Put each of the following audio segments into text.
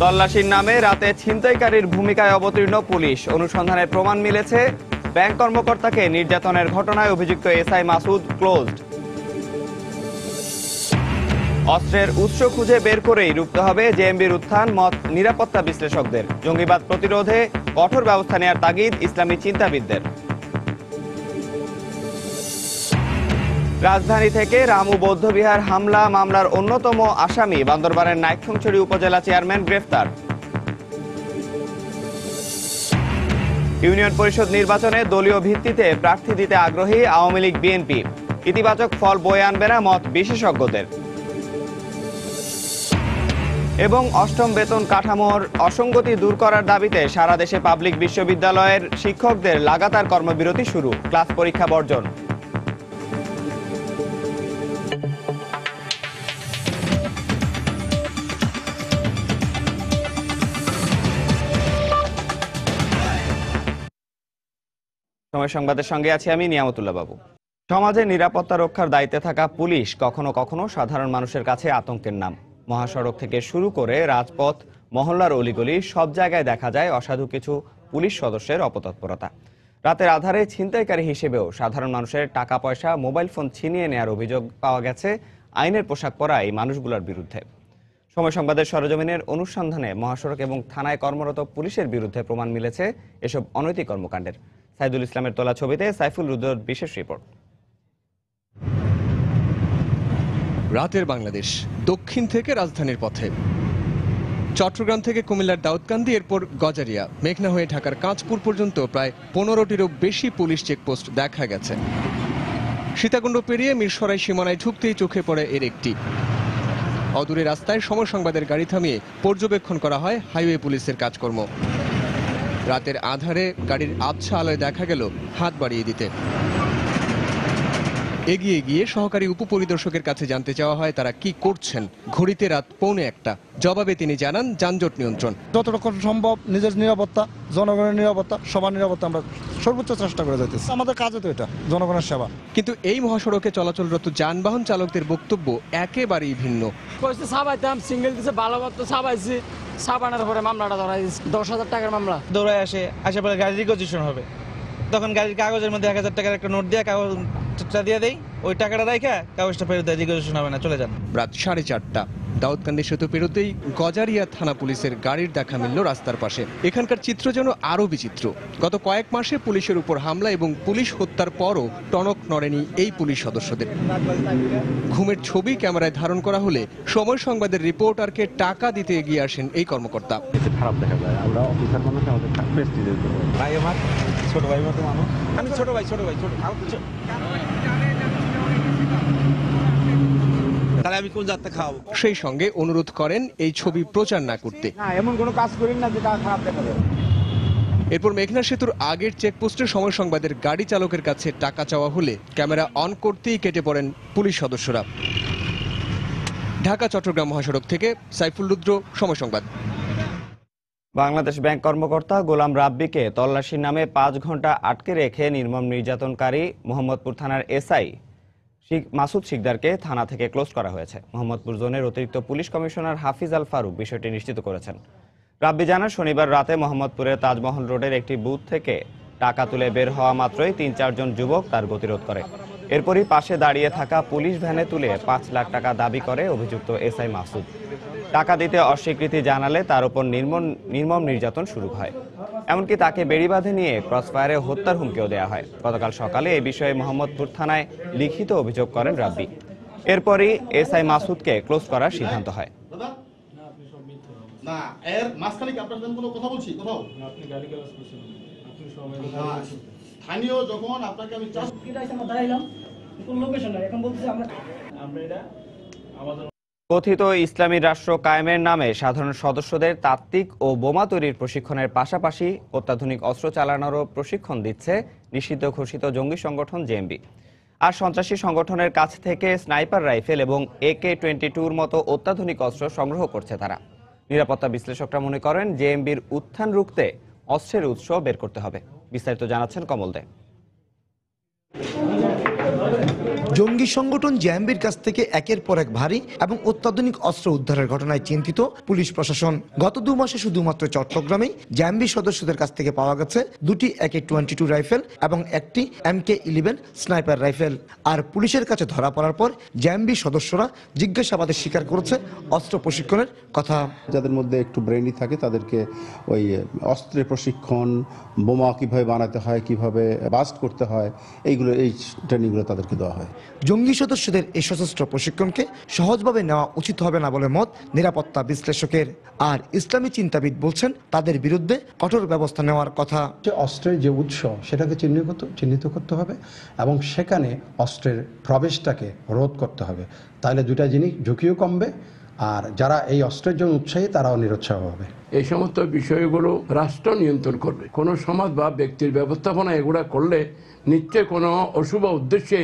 তল্লাশির নামে রাতে ছিনতাইকারীর ভূমিকায় অবতীর্ণ পুলিশ। অনুসন্ধানের প্রমাণ মিলেছে, ব্যাংক কর্মকর্তাকে নির্যাতনের ঘটনায় অভিযুক্ত এসআই মাসুদ ক্লোজড। অস্ত্রের উৎস খুঁজে বের করেই রুখতে হবে জেএমবির উত্থান, মত নিরাপত্তা বিশ্লেষকদের। জঙ্গিবাদ প্রতিরোধে কঠোর ব্যবস্থা নেওয়ার তাগিদ ইসলামী চিন্তাবিদদের। রাজধানী থেকে রামু বৌদ্ধবিহার হামলা মামলার অন্যতম আসামি বান্দরবানের নাইক্ষ্যংছড়ি উপজেলা চেয়ারম্যান গ্রেফতার। ইউনিয়ন পরিষদ নির্বাচনে দলীয় ভিত্তিতে প্রার্থী দিতে আগ্রহী আওয়ামী লীগ বিএনপি। ইতিবাচক ফল বয়ে আনবে না মত বিশেষজ্ঞদের। এবং অষ্টম বেতন কাঠামোর অসঙ্গতি দূর করার দাবিতে সারা দেশে পাবলিক বিশ্ববিদ্যালয়ের শিক্ষকদের লাগাতার কর্মবিরতি শুরু, ক্লাস পরীক্ষা বর্জন। সময় সংবাদের সঙ্গে আছি আমি নিয়ামতুল্লাহ বাবু। সমাজে নিরাপত্তা রক্ষার দায়িত্বে থাকা পুলিশ কখনো কখনো সাধারণ মানুষের কাছে আতঙ্কের নাম। মহাসড়ক থেকে শুরু করে রাজপথ, মহল্লার অলিগলি সব জায়গায় দেখা যায় অসাধু কিছু পুলিশ সদস্যের অপতৎপরতা। রাতের আধারে ছিনতাইকারী হিসেবেও সাধারণ মানুষের টাকা পয়সা, মোবাইল ফোন ছিনিয়ে নেওয়ার অভিযোগ পাওয়া গেছে আইনের পোশাক পরা এই মানুষগুলোর বিরুদ্ধে। সময় সংবাদের সরেজমিনের অনুসন্ধানে মহাসড়ক এবং থানায় কর্মরত পুলিশের বিরুদ্ধে প্রমাণ মিলেছে এসব অনৈতিক কর্মকাণ্ডের। সাইদুল ইসলামের তোলা ছবিতে সাইফুল রুদ্রর বিশেষ রিপোর্ট। রাতের বাংলাদেশ, দক্ষিণ থেকে রাজধানীর পথে। চট্টগ্রাম থেকে কুমিল্লার দাউদকান্দি, এরপর গজারিয়া, মেঘনা হয়ে ঢাকার কাঁচপুর পর্যন্ত প্রায় 15টিরও বেশি পুলিশ চেকপোস্ট দেখা গেছে। সীতাকুণ্ড পেরিয়ে মিরসরাই সীমানায় ঢুকতেই চোখে পড়ে এর একটি। অদূরে রাস্তায় সময় সংবাদের গাড়ি থামিয়ে পর্যবেক্ষণ করা হয় হাইওয়ে পুলিশের কাজকর্ম। রাতের আধারে গাড়ির আবছা আলোয় দেখা গেল হাত বাড়িয়ে দিতে। এগিয়ে গিয়ে সহকারী উপপরিদর্শকের কাছে জানতে চাওয়া হয় তারা কি করছেন। ঘড়িতে রাত 1:45। জবাবে তিনি জানান যানজট নিয়ন্ত্রণ। যতটুকু সম্ভব নিজের নিরাপত্তা, জনগণের নিরাপত্তা, সবার নিরাপত্তা আমরা সর্বোচ্চ চেষ্টা করে যাইতেছি। আমাদের কাজে তো এটা জনগণের সেবা। কিন্তু এই মহাসড়কে চলাচলরত যানবাহন চালকদের বক্তব্য একেবারেই ভিন্ন। সাবাইতাম সিঙ্গেল দিছে ভালো মতো সাবাইছি, সাবানোর পরে মামলাটা ধরাই 10,000 টাকার মামলা। দৌড়ায় আসে পরে গাড়ির রিকোজিশন হবে, তখন গাড়ির কাগজের মধ্যে 1000 টাকার একটা নোট দিয়ে কাগজটা দিয়ে দেয়, ওই টাকাটা রাখা কাগজটা ফেরত দেয়, রিকোজিশন হবে না, চলে যান। রাত 4:30। দাউদকান্দি সেতু পেরোতেই গজারিয়া থানা পুলিশের গাড়ির দেখা মিলল রাস্তার পাশে। এখানকার চিত্র যেন আরো বিচিত্র। গত কয়েক মাসে পুলিশের উপর হামলা এবং পুলিশ হত্যার পরও টনক নড়েনি এই পুলিশ সদস্যদের। ঘুমের ছবি ক্যামেরায় ধারণ করা হলে সময় সংবাদের রিপোর্টারকে টাকা দিতে এগিয়ে আসেন এই কর্মকর্তা। খারাপ দেখা যায়, আমরা অফিসার মানুষ, আমাদের প্রেস্টিজের ভাই, আমার ছোট ভাই মতো মানুষ, আমি ছোট ভাই তাহলে আমি কোন যাত্রা খাওয়াবো। সেই সঙ্গে অনুরোধ করেন এই ছবি প্রচার না করতে। এমন কোনো কাজ করেন না যেটা খারাপ দেখা যাবে। এরপর মেঘনা সেতুর আগের চেকপোস্টে সময় সংবাদের গাড়ি চালকের কাছে টাকা চাওয়া হলে ক্যামেরা অন করতেই কেটে পড়েন পুলিশ সদস্যরা। ঢাকা চট্টগ্রাম মহাসড়ক থেকে সাইফুল রুদ্র, সময় সংবাদ। বাংলাদেশ ব্যাংক কর্মকর্তা গোলাম রাব্বিকে তল্লাশির নামে 5 ঘন্টা আটকে রেখে নির্মম নির্যাতনকারী মোহাম্মদপুর থানার এসআই মাসুদ শিকদারকে থানা থেকে ক্লোজ করা হয়েছে। মোহাম্মদপুর জোনের অতিরিক্ত পুলিশ কমিশনার হাফিজ আল ফারুক বিষয়টি নিশ্চিত করেছেন। রাব্বি জানান, শনিবার রাতে মোহাম্মদপুরের তাজমহল রোডের একটি বুথ থেকে টাকা তুলে বের হওয়া মাত্রই 3-4 জন যুবক তার গতিরোধ করে। এরপরই পাশে দাঁড়িয়ে থাকা পুলিশ ভ্যানে তুলে 5 লাখ টাকা দাবি করে অভিযুক্ত এসআই মাসুদ। টাকা দিতে অস্বীকৃতি জানালে তার উপর নির্মম নির্যাতন শুরু হয়। এমনকি তাকে বেড়িবাঁধে নিয়ে ক্রসফায়ারে হত্যার হুমকিও দেওয়া হয়। গতকাল সকালে এই বিষয়ে মোহাম্মদপুর থানায় লিখিত অভিযোগ করেন রাব্বি। এরপরই এসআই মাসুদকে ক্লোজ করার সিদ্ধান্ত হয়। কথিত ইসলামী রাষ্ট্র কায়েমের নামে সাধারণ সদস্যদের তাত্ত্বিক ও বোমা তৈরির প্রশিক্ষণের পাশাপাশি অত্যাধুনিক অস্ত্র চালানোরও প্রশিক্ষণ দিচ্ছে নিষিদ্ধ ঘোষিত জঙ্গি সংগঠন জেএমবি। আর সন্ত্রাসী সংগঠনের কাছ থেকে স্নাইপার রাইফেল এবং AK-22 মতো অত্যাধুনিক অস্ত্র সংগ্রহ করছে তারা। নিরাপত্তা বিশ্লেষকরা মনে করেন জেএমবির উত্থান রুখতে অস্ত্রের উৎস বের করতে হবে। বিস্তারিত জানাচ্ছেন কমল দে। জঙ্গি সংগঠন জেএমবির কাছ থেকে একের পর এক ভারী এবং অত্যাধুনিক অস্ত্র উদ্ধারের ঘটনায় চিন্তিত পুলিশ প্রশাসন। গত 2 মাসে শুধুমাত্র চট্টগ্রামেই জেএমবি সদস্যদের কাছ থেকে পাওয়া গেছে 2টি AK-22 রাইফেল এবং একটি MK-11 স্নাইপার রাইফেল। আর পুলিশের কাছে ধরা পড়ার পর জেএমবি সদস্যরা জিজ্ঞাসাবাদে স্বীকার করেছে অস্ত্র প্রশিক্ষণের কথা। যাদের মধ্যে একটু ব্রেইনি থাকে তাদেরকে ওই অস্ত্রের প্রশিক্ষণ, বোমা কিভাবে বানাতে হয়, কিভাবে বাস্ট করতে হয়, এই ট্রেনিংগুলো তাদেরকে দেওয়া হয়। জঙ্গি সদস্যদের এই সশস্ত্র প্রশিক্ষণকে সহজভাবে নেওয়া উচিত হবে না বলে মত নিরাপত্তা বিশ্লেষকের। আর ইসলামী চিন্তাবিদ বলছেন তাদের বিরুদ্ধে কঠোর ব্যবস্থা নেওয়ার কথা। অস্ত্রের যে উৎস সেটাকে চিহ্নিত করতে হবে এবং সেখানে অস্ত্রের প্রবেশটাকে রোধ করতে হবে। তাহলে দুটা জিনিস, ঝুঁকিও কমবে আর যারা এই অস্ত্রের জন্য উৎসাহী তারাও নিরুৎসাহ হবে। এই সমস্ত বিষয়গুলো রাষ্ট্র নিয়ন্ত্রণ করবে। কোনো সমাজ বা ব্যক্তির ব্যবস্থাপনা এগুলা করলে নিশ্চয় কোনো অশুভ উদ্দেশ্যে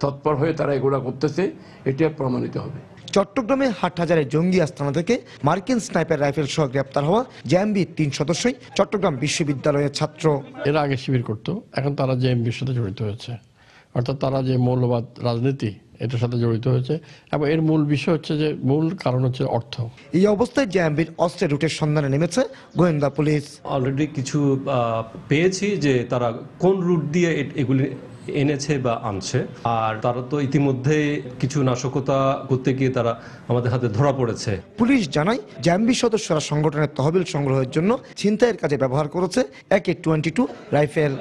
তৎপর হয়ে তারা এগুলা করতেছে, এটা প্রমাণিত হবে। চট্টগ্রামে হাটহাজারের জঙ্গি আস্তানা থেকে মার্কিন স্নাইপার রাইফেল সহ গ্রেপ্তার হওয়া জেএমবির 3 সদস্যই চট্টগ্রাম বিশ্ববিদ্যালয়ের ছাত্র। এর আগে শিবির করতো, এখন তারা জেএমবির সাথে জড়িত হয়েছে, অর্থাৎ তারা যে মৌলবাদ রাজনীতি এটার সাথে জড়িত হয়েছে এবং এর মূল বিষয় হচ্ছে যে মূল কারণ হচ্ছে অর্থ। এই অবস্থায় জেএমবির অস্ত্রের রুটের সন্ধানে নেমেছে গোয়েন্দা পুলিশ। অলরেডি কিছু পেয়েছি যে তারা কোন রুট দিয়ে এগুলি এনেছে বা আনছে, আর তারা তো ইতিমধ্যে কিছু নাশকতা করতে গিয়ে তারা আমাদের হাতে ধরা পড়েছে। পুলিশ জানায় জেএমবি সদস্যরা সংগঠনের তহবিল সংগ্রহের জন্য ছিনতাইয়ের কাজে ব্যবহার করেছে AK-22 রাইফেল।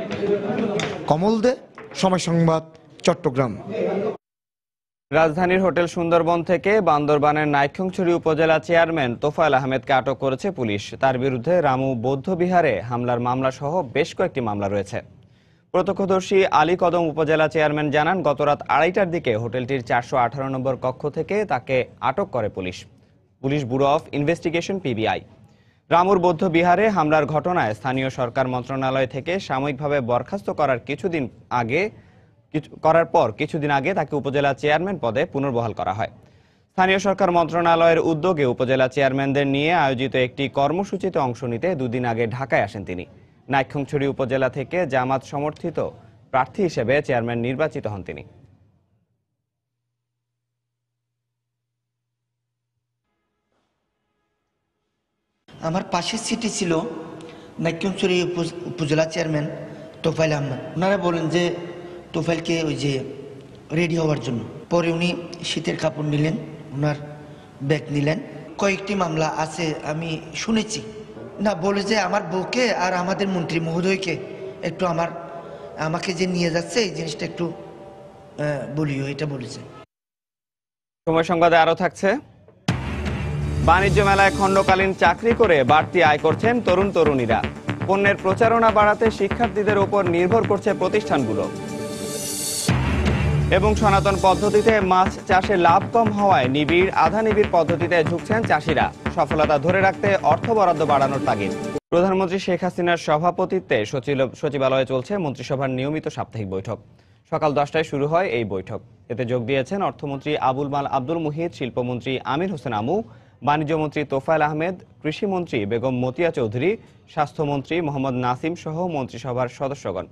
কমল দে, সময় সংবাদ, চট্টগ্রাম। রাজধানীর হোটেল সুন্দরবন থেকে বান্দরবানের নাইক্ষ্যংছড়ি উপজেলা চেয়ারম্যান তোফায়েল আহমেদকে আটক করেছে পুলিশ। তার বিরুদ্ধে রামু বৌদ্ধবিহারে হামলার মামলা সহ বেশ কয়েকটি মামলা রয়েছে। প্রত্যক্ষদর্শী আলী কদম উপজেলা চেয়ারম্যান জানান, গতরাত 2:30টার দিকে হোটেলটির 418 নম্বর কক্ষ থেকে তাকে আটক করে police bureau of investigation PBI। রামুর বৌদ্ধ বিহারে হামলার ঘটনায় স্থানীয় সরকার মন্ত্রণালয় থেকে সাময়িকভাবে বরখাস্ত করার পর কিছুদিন আগে তাকে উপজেলা চেয়ারম্যান পদে পুনর্বহাল করা হয়। স্থানীয় সরকার মন্ত্রণালয়ের উদ্যোগে উপজেলা চেয়ারম্যানদের নিয়ে আয়োজিত একটি কর্মসূচিতে অংশ নিতে 2 দিন আগে ঢাকায় আসেন তিনি। নাইক্ষ্যংছড়ি উপজেলা থেকে জামাত সমর্থিত প্রার্থী হিসেবে চেয়ারম্যান নির্বাচিত হন তিনি। আমার পাশের সিটে ছিল নাইক্ষ্যংছড়ি উপজেলা চেয়ারম্যান তোফায়েল আহমেদ। ওনারা বলেন যে তোফায়েলকে ওই যে রেডি হওয়ার জন্য। পরে উনি শীতের কাপড় নিলেন, ওনার ব্যাগ নিলেন। কয়েকটি মামলা আছে আমি শুনেছি। না, বলে যে আমার বউকে আর আমাদের মন্ত্রী মহোদয়কে একটু আমাকে যে নিয়ে যাচ্ছে এই জিনিসটা একটু বলিও, এটা বলেছে। সময় সংবাদে আরো থাকছে, বাণিজ্য মেলায় খণ্ডকালীন চাকরি করে বাড়তি আয় করছেন তরুণীরা। পণ্যের প্রচারণা বাড়াতে শিক্ষার্থীদের উপর নির্ভর করছে প্রতিষ্ঠানগুলো। এবং সনাতন পদ্ধতিতে মাছ চাষে লাভ কম হওয়ায় আধা নিবিড় পদ্ধতিতে ঝুঁকছেন চাষিরা। সফলতা ধরে রাখতে অর্থ বরাদ্দ বাড়ানোর তাগিদ। প্রধানমন্ত্রী শেখ হাসিনার সভাপতিত্বে সচিবালয়ে চলছে মন্ত্রিসভার নিয়মিত সাপ্তাহিক বৈঠক। সকাল 10টায় শুরু হয় এই বৈঠক। এতে যোগ দিয়েছেন অর্থমন্ত্রী আব্দুল মুহিত, শিল্পমন্ত্রী আমির হোসেন আমু, বাণিজ্যমন্ত্রী তোফায়েল আহমেদ, কৃষিমন্ত্রী বেগম মতিয়া চৌধুরী, স্বাস্থ্যমন্ত্রী মোহাম্মদ নাসিম সহ মন্ত্রিসভার সদস্যগণ।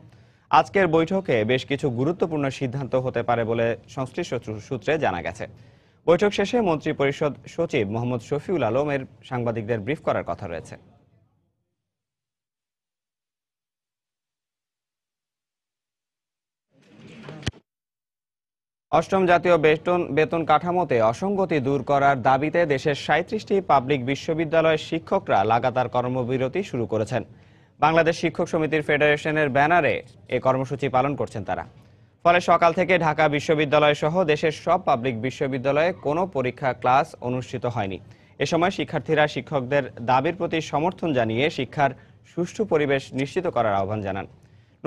আজকের বৈঠকে বেশ কিছু গুরুত্বপূর্ণ সিদ্ধান্ত হতে পারে বলে সংশ্লিষ্ট সূত্রে জানা গেছে। বৈঠক শেষে মন্ত্রিপরিষদ সচিব মোহাম্মদ শফিউল আলমের সাংবাদিকদের ব্রিফ করার কথা রয়েছে। অষ্টম জাতীয় বেতন কাঠামোতে অসঙ্গতি দূর করার দাবিতে দেশের 37টি পাবলিক বিশ্ববিদ্যালয়ের শিক্ষকরা লাগাতার কর্মবিরতি শুরু করেছেন। বাংলাদেশ শিক্ষক সমিতির ফেডারেশনের ব্যানারে এ কর্মসূচি পালন করছেন তারা। ফলে সকাল থেকে ঢাকা বিশ্ববিদ্যালয় সহ দেশের সব পাবলিক বিশ্ববিদ্যালয়ে কোনো পরীক্ষা ক্লাস অনুষ্ঠিত হয়নি। এ সময় শিক্ষার্থীরা শিক্ষকদের দাবির প্রতি সমর্থন জানিয়ে শিক্ষার সুষ্ঠু পরিবেশ নিশ্চিত করার আহ্বান জানান।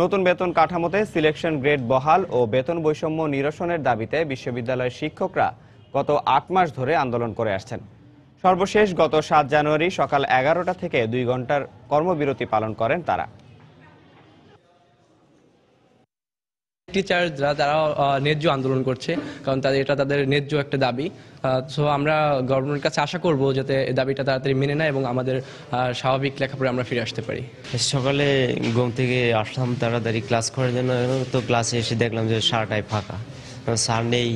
নতুন বেতন কাঠামোতে সিলেকশন গ্রেড বহাল ও বেতন বৈষম্য নিরসনের দাবিতে বিশ্ববিদ্যালয়ের শিক্ষকরা গত 8 মাস ধরে আন্দোলন করে আসছেন। সর্বশেষ গত 7 জানুয়ারি সকাল 11টা থেকে 2 ঘন্টার কর্মবিরতি পালন করেন তারা। টিচাররা তারা ন্যায্য আন্দোলন করছে, কারণ এটা তাদের ন্যায্য একটা দাবি। সো আমরা গভর্নমেন্টের কাছে আশা করব যাতে এই দাবিটা তাড়াতাড়ি মেনে নেয় এবং আমাদের স্বাভাবিক লেখাপড়ে আমরা ফিরে আসতে পারি। সকালে ঘুম থেকে আসলাম তাড়াতাড়ি ক্লাস করার জন্য, তো ক্লাসে এসে দেখলাম যে সারাটাই ফাঁকা। স্যার নেই,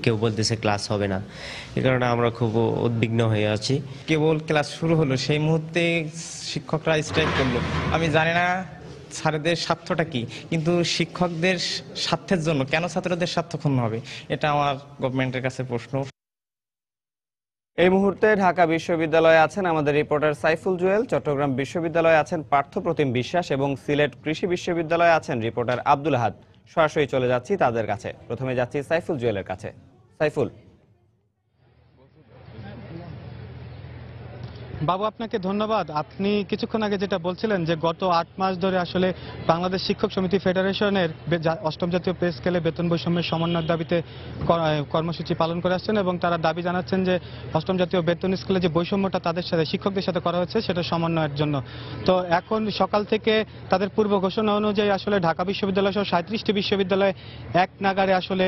কেউ বলতেছে ক্লাস হবে না। এই কারণে আমরা খুব উদ্বিগ্ন হয়ে আছি। কেবল ক্লাস শুরু হলো সেই মুহূর্তে শিক্ষকরা স্ট্রাইক করলো। আমি জানি না স্যারদের স্বার্থটা কি, কিন্তু শিক্ষকদের স্বার্থের জন্য কেন ছাত্রদের স্বার্থ ক্ষুণ্ণ হবে, এটা আমার গভর্নমেন্টের কাছে প্রশ্ন। এই মুহূর্তে ঢাকা বিশ্ববিদ্যালয়ে আছেন আমাদের রিপোর্টার সাইফুল জুয়েল, চট্টগ্রাম বিশ্ববিদ্যালয়ে আছেন পার্থপ্রতিম বিশ্বাস এবং সিলেট কৃষি বিশ্ববিদ্যালয়ে আছেন রিপোর্টার আব্দুল আহাদ। সরাসরি চলে যাচ্ছি তাদের কাছে। প্রথমে যাচ্ছি সাইফুল জুয়েলের কাছে। সাইফুল। বাবু, আপনাকে ধন্যবাদ। আপনি কিছুক্ষণ আগে যেটা বলছিলেন যে গত 8 মাস ধরে আসলে বাংলাদেশ শিক্ষক সমিতি ফেডারেশনের অষ্টম জাতীয় পে স্কেলে বেতন বৈষম্যের সমন্বয়ের দাবিতে কর্মসূচি পালন করে আসছেন এবং তারা দাবি জানাচ্ছেন যে অষ্টম জাতীয় বেতন স্কেলে যে বৈষম্যটা তাদের সাথে শিক্ষকদের সাথে করা হচ্ছে সেটা সমন্বয়ের জন্য। তো এখন সকাল থেকে তাদের পূর্ব ঘোষণা অনুযায়ী আসলে ঢাকা বিশ্ববিদ্যালয় সহ 37টি বিশ্ববিদ্যালয়ে এক নাগারে আসলে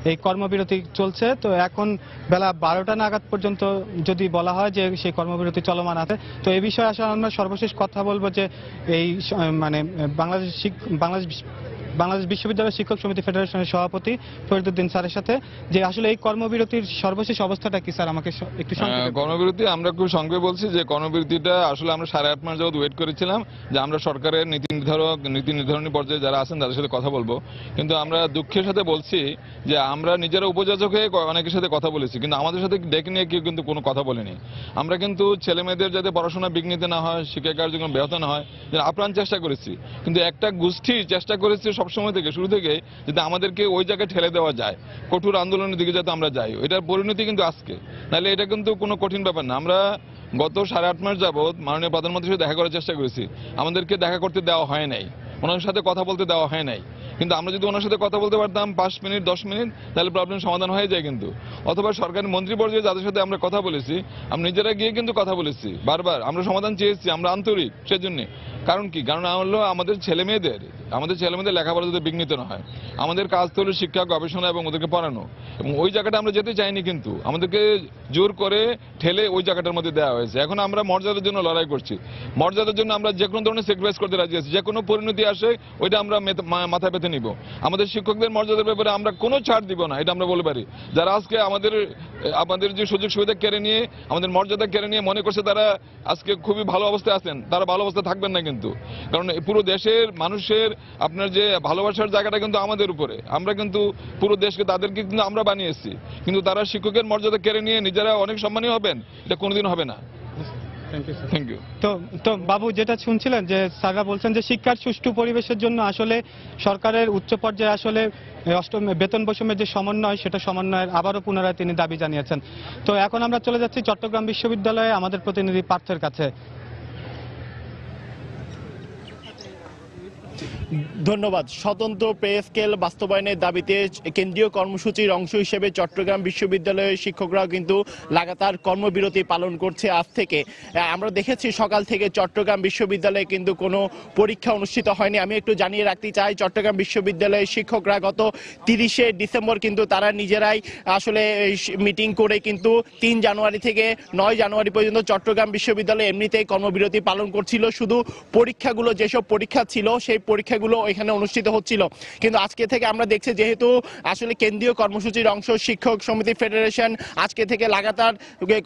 এই কর্মবিরতি চলছে। তো এখন বেলা 12টা নাগাদ পর্যন্ত যদি বলা হয় যে সেই কর্মবিরতি চলমান আছে। তো এই বিষয়ে আসলে আমরা সর্বশেষ কথা বলবো যে এই মানে বাংলাদেশ বিশ্ববিদ্যালয় শিক্ষক সমিতি ফেডারেশনের সভাপতি ফরিদুদ্দিন স্যারের সাথে, যে আসলে এই কর্মবিরতির সর্বশেষ অবস্থাটা কি স্যার, আমাকে একটু কর্মবিরতি আমরা খুব সংক্ষেপে বলছি যে কর্মবিরতিটা আসলে আমরা 8.5 মাস যাবত ওয়েট করেছিলাম যে আমরা সরকারের নীতি নির্ধারণী পর্যায়ে যারা আছেন তাদের সাথে কথা বলবো, কিন্তু আমরা দুঃখের সাথে বলছি যে আমরা নিজেরা উপযোজক হয়ে অনেকের সাথে কথা বলেছি, কিন্তু আমাদের সাথে ডেকে নিয়ে কেউ কিন্তু কোনো কথা বলেনি। আমরা কিন্তু ছেলে মেয়েদের যাতে পড়াশোনা বিঘ্নিত না হয়, শিক্ষা কার্যক্রম ব্যাহত না হয়, আপ্রাণ চেষ্টা করেছি, কিন্তু একটা গোষ্ঠী চেষ্টা করেছে সবসময় থেকে শুরু থেকে যাতে আমাদেরকে ওই জায়গায় ঠেলে দেওয়া যায়, কঠোর আন্দোলনের দিকে যাতে আমরা যাই। এটার পরিণতি কিন্তু আজকে, নাহলে এটা কিন্তু কোনো কঠিন ব্যাপার না। আমরা গত 8.5 মাস যাবৎ মাননীয় প্রধানমন্ত্রীর সাথে দেখা করার চেষ্টা করেছি, আমাদেরকে দেখা করতে দেওয়া হয় নাই, ওনার সাথে কথা বলতে দেওয়া হয় নাই। কিন্তু আমরা যদি ওনার সাথে কথা বলতে পারতাম 5 মিনিট 10 মিনিট, তাহলে প্রবলেম সমাধান হয়ে যায়। কিন্তু অথবা সরকারি মন্ত্রী পর্যায়ে যাদের সাথে আমরা কথা বলেছি, আমরা নিজেরা গিয়ে কিন্তু কথা বলেছি, বারবার আমরা সমাধান চেয়েছি, আমরা আন্তরিক সেজন্য। কারণ কি? কারণ হলো আমাদের ছেলে মেয়েদের লেখাপড়া যাতে বিঘ্নিত না হয়। আমাদের কাজ তো হলো শিক্ষা গবেষণা এবং ওদেরকে পড়ানো, এবং ওই জায়গাটা আমরা যেতে চাইনি, কিন্তু আমাদেরকে জোর করে ঠেলে ওই জায়গাটার মধ্যে দেওয়া হয়েছে। এখন আমরা মর্যাদার জন্য লড়াই করছি, মর্যাদার জন্য আমরা যে কোনো ধরনের স্যাক্রিফাইস করতে রাজি আছি, যে কোনো পরিণতি আসে ওইটা আমরা মাথায় পেতে নিব। আমাদের শিক্ষকদের মর্যাদার ব্যাপারে আমরা কোনো ছাড় দিব না, এটা আমরা বলে পারি। যারা আজকে আমাদের যে সুযোগ সুবিধা কেড়ে নিয়ে, আমাদের মর্যাদা কেড়ে নিয়ে মনে করছে তারা আজকে খুবই ভালো অবস্থায় আছেন, তারা ভালো অবস্থায় থাকবেন না কিন্তু। কারণ পুরো দেশের মানুষের আপনার যে ভালোবাসার জায়গাটা কিন্তু আমাদের উপরে, আমরা কিন্তু পুরো দেশকে তাদেরকে কিন্তু আমরা বানিয়েছি, কিন্তু তারা শিক্ষকের মর্যাদা কেড়ে নিয়ে নিজেরা অনেক সম্মানী হবেন, এটা কোনোদিন হবে না। Thank you. তো বাবু, যেটা শুনছিলেন যে স্যাররা বলছেন যে শিক্ষার সুষ্ঠু পরিবেশের জন্য আসলে সরকারের উচ্চ পর্যায়ে আসলে অষ্টম বেতন বৈষম্যের যে সমন্বয়, সেটা সমন্বয়ের আবারও পুনরায় তিনি দাবি জানিয়েছেন। তো এখন আমরা চলে যাচ্ছি চট্টগ্রাম বিশ্ববিদ্যালয়ে আমাদের প্রতিনিধি পার্থের কাছে। ধন্যবাদ। স্বতন্ত্র পে স্কেল বাস্তবায়নের দাবিতে কেন্দ্রীয় কর্মসূচির অংশ হিসেবে চট্টগ্রাম বিশ্ববিদ্যালয়ের শিক্ষকরাও কিন্তু লাগাতার কর্মবিরতি পালন করছে আজ থেকে। আমরা দেখেছি সকাল থেকে চট্টগ্রাম বিশ্ববিদ্যালয়ে কিন্তু কোনো পরীক্ষা অনুষ্ঠিত হয়নি। আমি একটু জানিয়ে রাখতে চাই, চট্টগ্রাম বিশ্ববিদ্যালয়ের শিক্ষকরা গত 30শে ডিসেম্বর কিন্তু তারা নিজেরাই আসলে মিটিং করে কিন্তু 3 জানুয়ারি থেকে 9 জানুয়ারি পর্যন্ত চট্টগ্রাম বিশ্ববিদ্যালয়ে এমনিতেই কর্মবিরতি পালন করছিল। শুধু পরীক্ষাগুলো, যেসব পরীক্ষা ছিল সেই পরীক্ষাগুলো এখানে অনুষ্ঠিত হচ্ছিল। কিন্তু আজকে থেকে আমরা দেখছি, যেহেতু আসলে কেন্দ্রীয় কর্মসূচির অংশ শিক্ষক সমিতি ফেডারেশন আজকে থেকে লাগাতার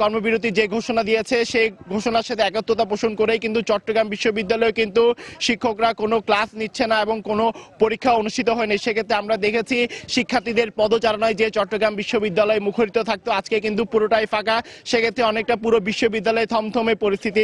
কর্মবিরতির যে ঘোষণা দিয়েছে, সেই ঘোষণার সাথে একত্রতা পোষণ করেই কিন্তু চট্টগ্রাম বিশ্ববিদ্যালয়ে কিন্তু শিক্ষকরা কোনো ক্লাস নিচ্ছে না এবং কোনো পরীক্ষা অনুষ্ঠিত হয়নি। সেক্ষেত্রে আমরা দেখেছি শিক্ষার্থীদের পদচারণায় যে চট্টগ্রাম বিশ্ববিদ্যালয় মুখরিত থাকতো, আজকে কিন্তু পুরোটাই ফাঁকা। সেক্ষেত্রে অনেকটা পুরো বিশ্ববিদ্যালয়ে থমথমে পরিস্থিতি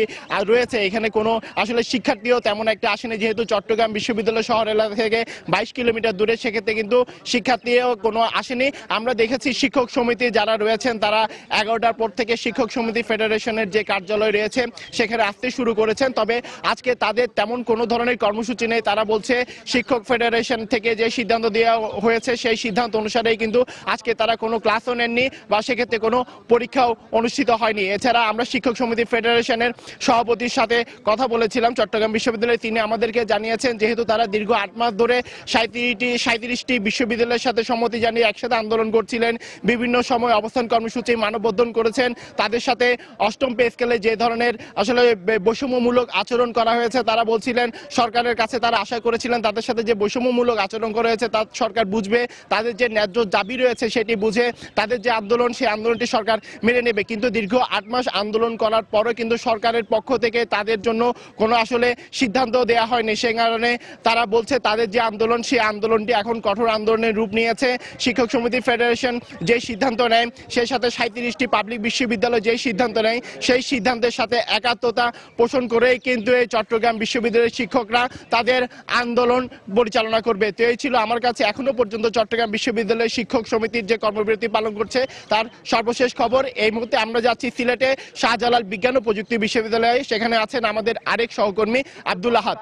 রয়েছে। এখানে কোনো আসলে শিক্ষার্থীও তেমন একটা আসেনি, যেহেতু চট্টগ্রাম বিশ্ববিদ্যালয় শহর এলাকা থেকে 22 কিলোমিটার দূরে। সেক্ষেত্রে কিন্তু শিক্ষার্থীও কোনো আসেনি। আমরা দেখেছি শিক্ষক সমিতি যারা রয়েছেন তারা 11টার পর থেকে শিক্ষক সমিতি ফেডারেশনের যে কার্যালয় রয়েছে সেখানে আসতে শুরু করেছেন। তবে আজকে তাদের তেমন কোনো ধরনের কর্মসূচি নেই। তারা বলছে শিক্ষক ফেডারেশন থেকে যে সিদ্ধান্ত দেওয়া হয়েছে সেই সিদ্ধান্ত অনুসারেই কিন্তু আজকে তারা কোনো ক্লাসও নেননি বা সেক্ষেত্রে কোনো পরীক্ষাও অনুষ্ঠিত হয়নি। এছাড়া আমরা শিক্ষক সমিতি ফেডারেশনের সভাপতির সাথে কথা বলেছিলাম চট্টগ্রাম বিশ্ববিদ্যালয়ে, তিনি আমাদেরকে জানিয়েছেন যেহেতু তারা দীর্ঘ 8 মাস ধরে 37টি বিশ্ববিদ্যালয়ের সাথে সম্মতি জানিয়ে একসাথে আন্দোলন করছিলেন, বিভিন্ন সময় অবস্থান কর্মসূচি মানববন্ধন করেছেন। তাদের সাথে অষ্টম পে স্কেলে যে ধরনের আসলে বৈষম্যমূলক আচরণ করা হয়েছে, তারা বলছিলেন সরকারের কাছে তারা আশা করেছিলেন তাদের সাথে যে বৈষম্যমূলক আচরণ করা হয়েছে তা সরকার বুঝবে, তাদের যে ন্যায্য দাবি রয়েছে সেটি বুঝে তাদের যে আন্দোলন সেই আন্দোলনটি সরকার মেনে নেবে। কিন্তু দীর্ঘ 8 মাস আন্দোলন করার পরে কিন্তু সরকারের পক্ষ থেকে তাদের জন্য কোনো আসলে সিদ্ধান্ত দেওয়া হয়নি। সে কারণে তারা বলছে তাদের যে আন্দোলন সেই আন্দোলনটি এখন কঠোর আন্দোলনের রূপ নিয়েছে। শিক্ষক সমিতি ফেডারেশন যে সিদ্ধান্ত নেয়, সেই সাথে 37টি পাবলিক বিশ্ববিদ্যালয় যে সিদ্ধান্ত নেয়, সেই সিদ্ধান্তের সাথে একাত্মতা পোষণ করেই কিন্তু এই চট্টগ্রাম বিশ্ববিদ্যালয়ের শিক্ষকরা তাদের আন্দোলন পরিচালনা করবে। তো এই ছিল আমার কাছে এখনো পর্যন্ত চট্টগ্রাম বিশ্ববিদ্যালয়ের শিক্ষক সমিতির যে কর্মবিরতি পালন করছে তার সর্বশেষ খবর। এই মুহূর্তে আমরা যাচ্ছি সিলেটে শাহজালাল বিজ্ঞান ও প্রযুক্তি বিশ্ববিদ্যালয়ে, সেখানে আছেন আমাদের আরেক সহকর্মী আব্দুল আহাদ।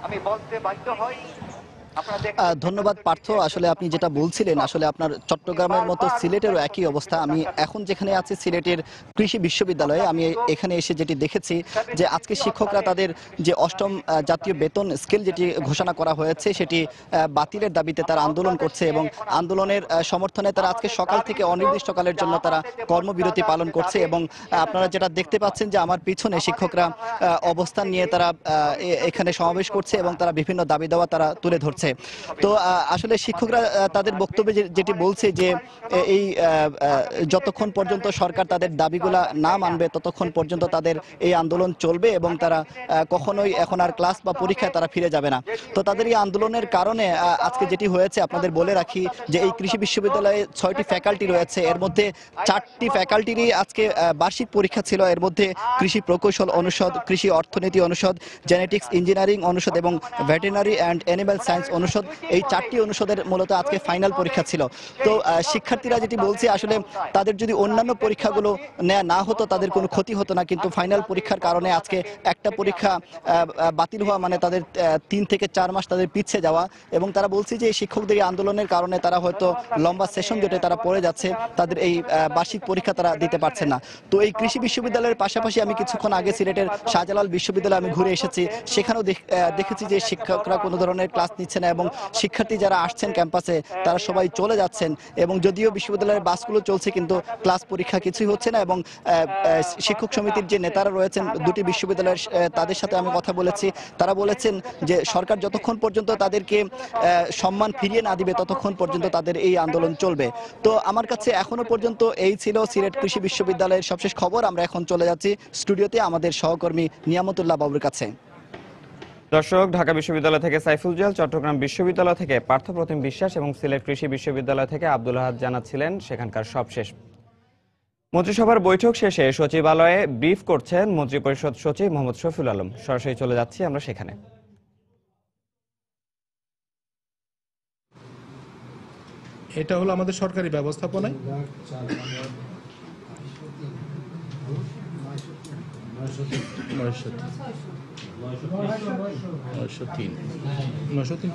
আমি বলতে বাধ্য হই। ধন্যবাদ পার্থ। আসলে আপনি যেটা বলছিলেন, আসলে আপনার চট্টগ্রামের মতো সিলেটেরও একই অবস্থা। আমি এখন যেখানে আছি সিলেটের কৃষি বিশ্ববিদ্যালয়ে, আমি এখানে এসে যেটি দেখেছি যে আজকে শিক্ষকরা তাদের যে অষ্টম জাতীয় বেতন স্কেল যেটি ঘোষণা করা হয়েছে সেটি বাতিলের দাবিতে তারা আন্দোলন করছে এবং আন্দোলনের সমর্থনে তারা আজকে সকাল থেকে অনির্দিষ্টকালের জন্য তারা কর্মবিরতি পালন করছে। এবং আপনারা যেটা দেখতে পাচ্ছেন যে আমার পিছনে শিক্ষকরা অবস্থান নিয়ে তারা এখানে সমাবেশ করছে এবং তারা বিভিন্ন দাবি দাওয়া তারা তুলে ধরছে। তো আসলে শিক্ষকরা তাদের বক্তব্যে যেটি বলছে যে এই যতক্ষণ পর্যন্ত সরকার তাদের দাবিগুলা না মানবে ততক্ষণ পর্যন্ত তাদের এই আন্দোলন চলবে এবং তারা কখনোই এখন আর ক্লাস বা পরীক্ষায় তারা ফিরে যাবে না। তো তাদের এই আন্দোলনের কারণে আজকে যেটি হয়েছে আপনাদের বলে রাখি যে এই কৃষি বিশ্ববিদ্যালয়ে 6টি ফ্যাকাল্টি রয়েছে, এর মধ্যে 4টি ফ্যাকাল্টিরই আজকে বার্ষিক পরীক্ষা ছিল। এর মধ্যে কৃষি প্রকৌশল অনুষদ, কৃষি অর্থনীতি অনুষদ, জেনেটিক্স ইঞ্জিনিয়ারিং অনুষদ এবং ভেটেরিনারি অ্যান্ড অ্যানিম্যাল সায়েন্স অনুষদ, এই 4টি অনুষদের মূলত আজকে ফাইনাল পরীক্ষা ছিল। তো শিক্ষার্থীরা যেটি বলছে আসলে তাদের যদি অন্যান্য পরীক্ষাগুলো নেওয়া না হতো তাদের কোনো ক্ষতি হতো না, কিন্তু ফাইনাল পরীক্ষার কারণে আজকে একটা পরীক্ষা বাতিল হওয়া মানে তাদের 3 থেকে 4 মাস তাদের পিছিয়ে যাওয়া। এবং তারা বলছে যে এই শিক্ষকদের আন্দোলনের কারণে তারা হয়তো লম্বা সেশন জুটে তারা পড়ে যাচ্ছে, তাদের এই বার্ষিক পরীক্ষা তারা দিতে পারছে না। তো এই কৃষি বিশ্ববিদ্যালয়ের পাশাপাশি আমি কিছুক্ষণ আগে সিলেটের শাহজালাল বিশ্ববিদ্যালয়ে আমি ঘুরে এসেছি, সেখানেও দেখেছি যে শিক্ষকরা কোনো ধরনের ক্লাস নিচ্ছে না এবং শিক্ষার্থী যারা আসছেন ক্যাম্পাসে তারা সবাই চলে যাচ্ছেন। এবং যদিও বিশ্ববিদ্যালয়ের বাসগুলো চলছে কিন্তু ক্লাস পরীক্ষা কিছুই হচ্ছে না। এবং শিক্ষক সমিতির যে নেতারা রয়েছেন দুটি বিশ্ববিদ্যালয়ের, তাদের সাথে আমি কথা বলেছি, তারা বলেছেন যে সরকার যতক্ষণ পর্যন্ত তাদেরকে সম্মান ফিরিয়ে না দিবে ততক্ষণ পর্যন্ত তাদের এই আন্দোলন চলবে। তো আমার কাছে এখনো পর্যন্ত এই ছিল সিলেট কৃষি বিশ্ববিদ্যালয়ের সবশেষ খবর। আমরা এখন চলে যাচ্ছি স্টুডিওতে আমাদের সহকর্মী নিয়ামতুল্লাহ বাবুর কাছে। দর্শক, ঢাকা বিশ্ববিদ্যালয় থেকে সাইফুল জাল, চট্টগ্রাম বিশ্ববিদ্যালয় থেকে পার্থপ্রতিম বিশ্বাস এবং সিলেট কৃষি বিশ্ববিদ্যালয় থেকে আব্দুল আহাদ জানাচ্ছিলেন সেখানকার সবশেষ। মন্ত্রিসভার বৈঠক শেষে সচিবালয়ে ব্রিফ করছেন মন্ত্রিপরিষদ সচিব মোহাম্মদ শফিউল আলম। সরাসরি চলে যাচ্ছি আমরা সেখানে। এটা হলো আমাদের সরকারি ব্যবস্থাপনায়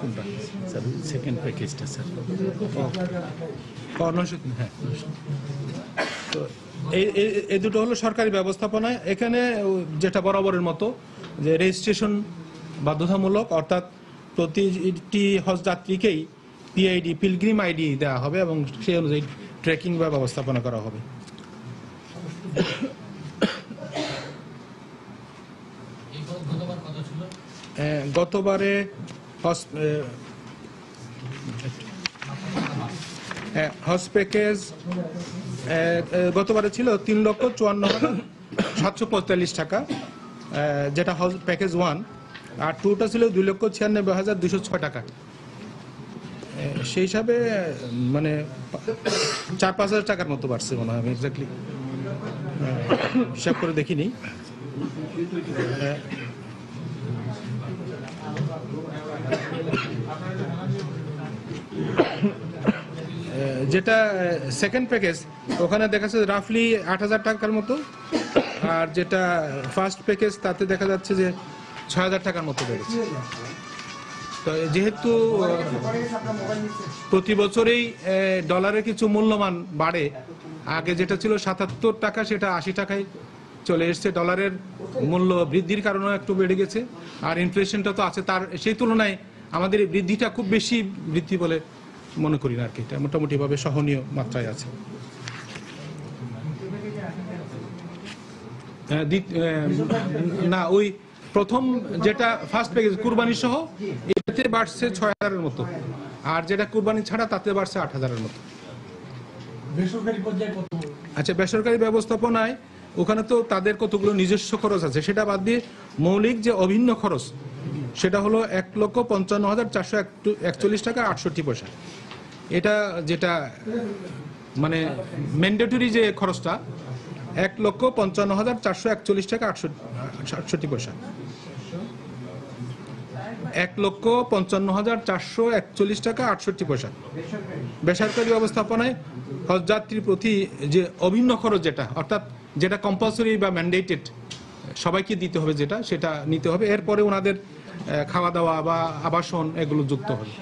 কোনটা স্যার? সেকেন্ড প্যাকেজটা স্যার, হ্যাঁ। তো এই দুটো হলো সরকারি ব্যবস্থাপনায়। এখানে যেটা বরাবরের মতো যে রেজিস্ট্রেশন বাধ্যতামূলক, অর্থাৎ প্রতিটি হজ যাত্রীকেই পিআইডি পিলগ্রিম আইডি দেওয়া হবে এবং সেই অনুযায়ী ট্র্যাকিং বা ব্যবস্থাপনা করা হবে। গতবারে হজ প্যাকেজ গতবারে ছিল 3,54,745 টাকা, যেটা হজ প্যাকেজ 1, আর 2টা ছিল 2,96,206 টাকা। সেই হিসাবে মানে 4-5 হাজার টাকার মতো বাড়ছে মনে হয়, আমি এক্স্যাক্টলি হিসাব করে দেখিনি। যেটা সেকেন্ড প্যাকেজ ওখানে দেখা যাচ্ছে রাফলি 8,000 টাকার মতো, আর যেটা ফার্স্ট প্যাকেজ তাতে দেখা যাচ্ছে যে 6,000 টাকার মতো বেড়েছে। তো যেহেতু প্রতি বছরেই ডলারের কিছু মূল্যমান বাড়ে, আগে যেটা ছিল 77 টাকা সেটা 80 টাকায় চলে এসছে, ডলারের মূল্য বৃদ্ধির কারণেও একটু বেড়ে গেছে, আর ইনফ্লেশনটা তো আছে, তার সেই তুলনায় আমাদের এই বৃদ্ধিটা খুব বেশি বৃদ্ধি বলে মনে করি না আর কি, এটা মোটামুটিভাবে সহনীয় মাত্রায় আছে। না, ওই প্রথম যেটা ফার্স্ট প্যাকেজ কুরবানি সহ এতে বাড়ছে ৬,০০০-এর মতো, আর যেটা কুরবানি ছাড়া তাতে বাড়ছে ৮,০০০-এর মতো। আচ্ছা, বেসরকারি ব্যবস্থাপনায় ওখানে তো তাদের কতগুলো নিজস্ব খরচ আছে, সেটা বাদ দিয়ে মৌলিক যে অভিন্ন খরচ সেটা হলো ১,৫৫,৪৪১ টাকা ৬৮ পয়সা। এটা যেটা মানে ম্যান্ডেটরি যে খরচটা ১,৫৫,৪৪১ টাকা ৬৮ পয়সা। ১,৫৫,৪৪১ টাকা ৬৮ পয়সা। বেসরকারি ব্যবস্থাপনায় হজযাত্রী প্রতি যে অভিন্ন খরচ যেটা, অর্থাৎ যেটা কম্পালসরি বা ম্যান্ডেটেড সবাইকে দিতে হবে, যেটা সেটা নিতে হবে, এরপরে ওনাদের খাওয়া দাওয়া বা আবাসন এগুলো যুক্ত হবে।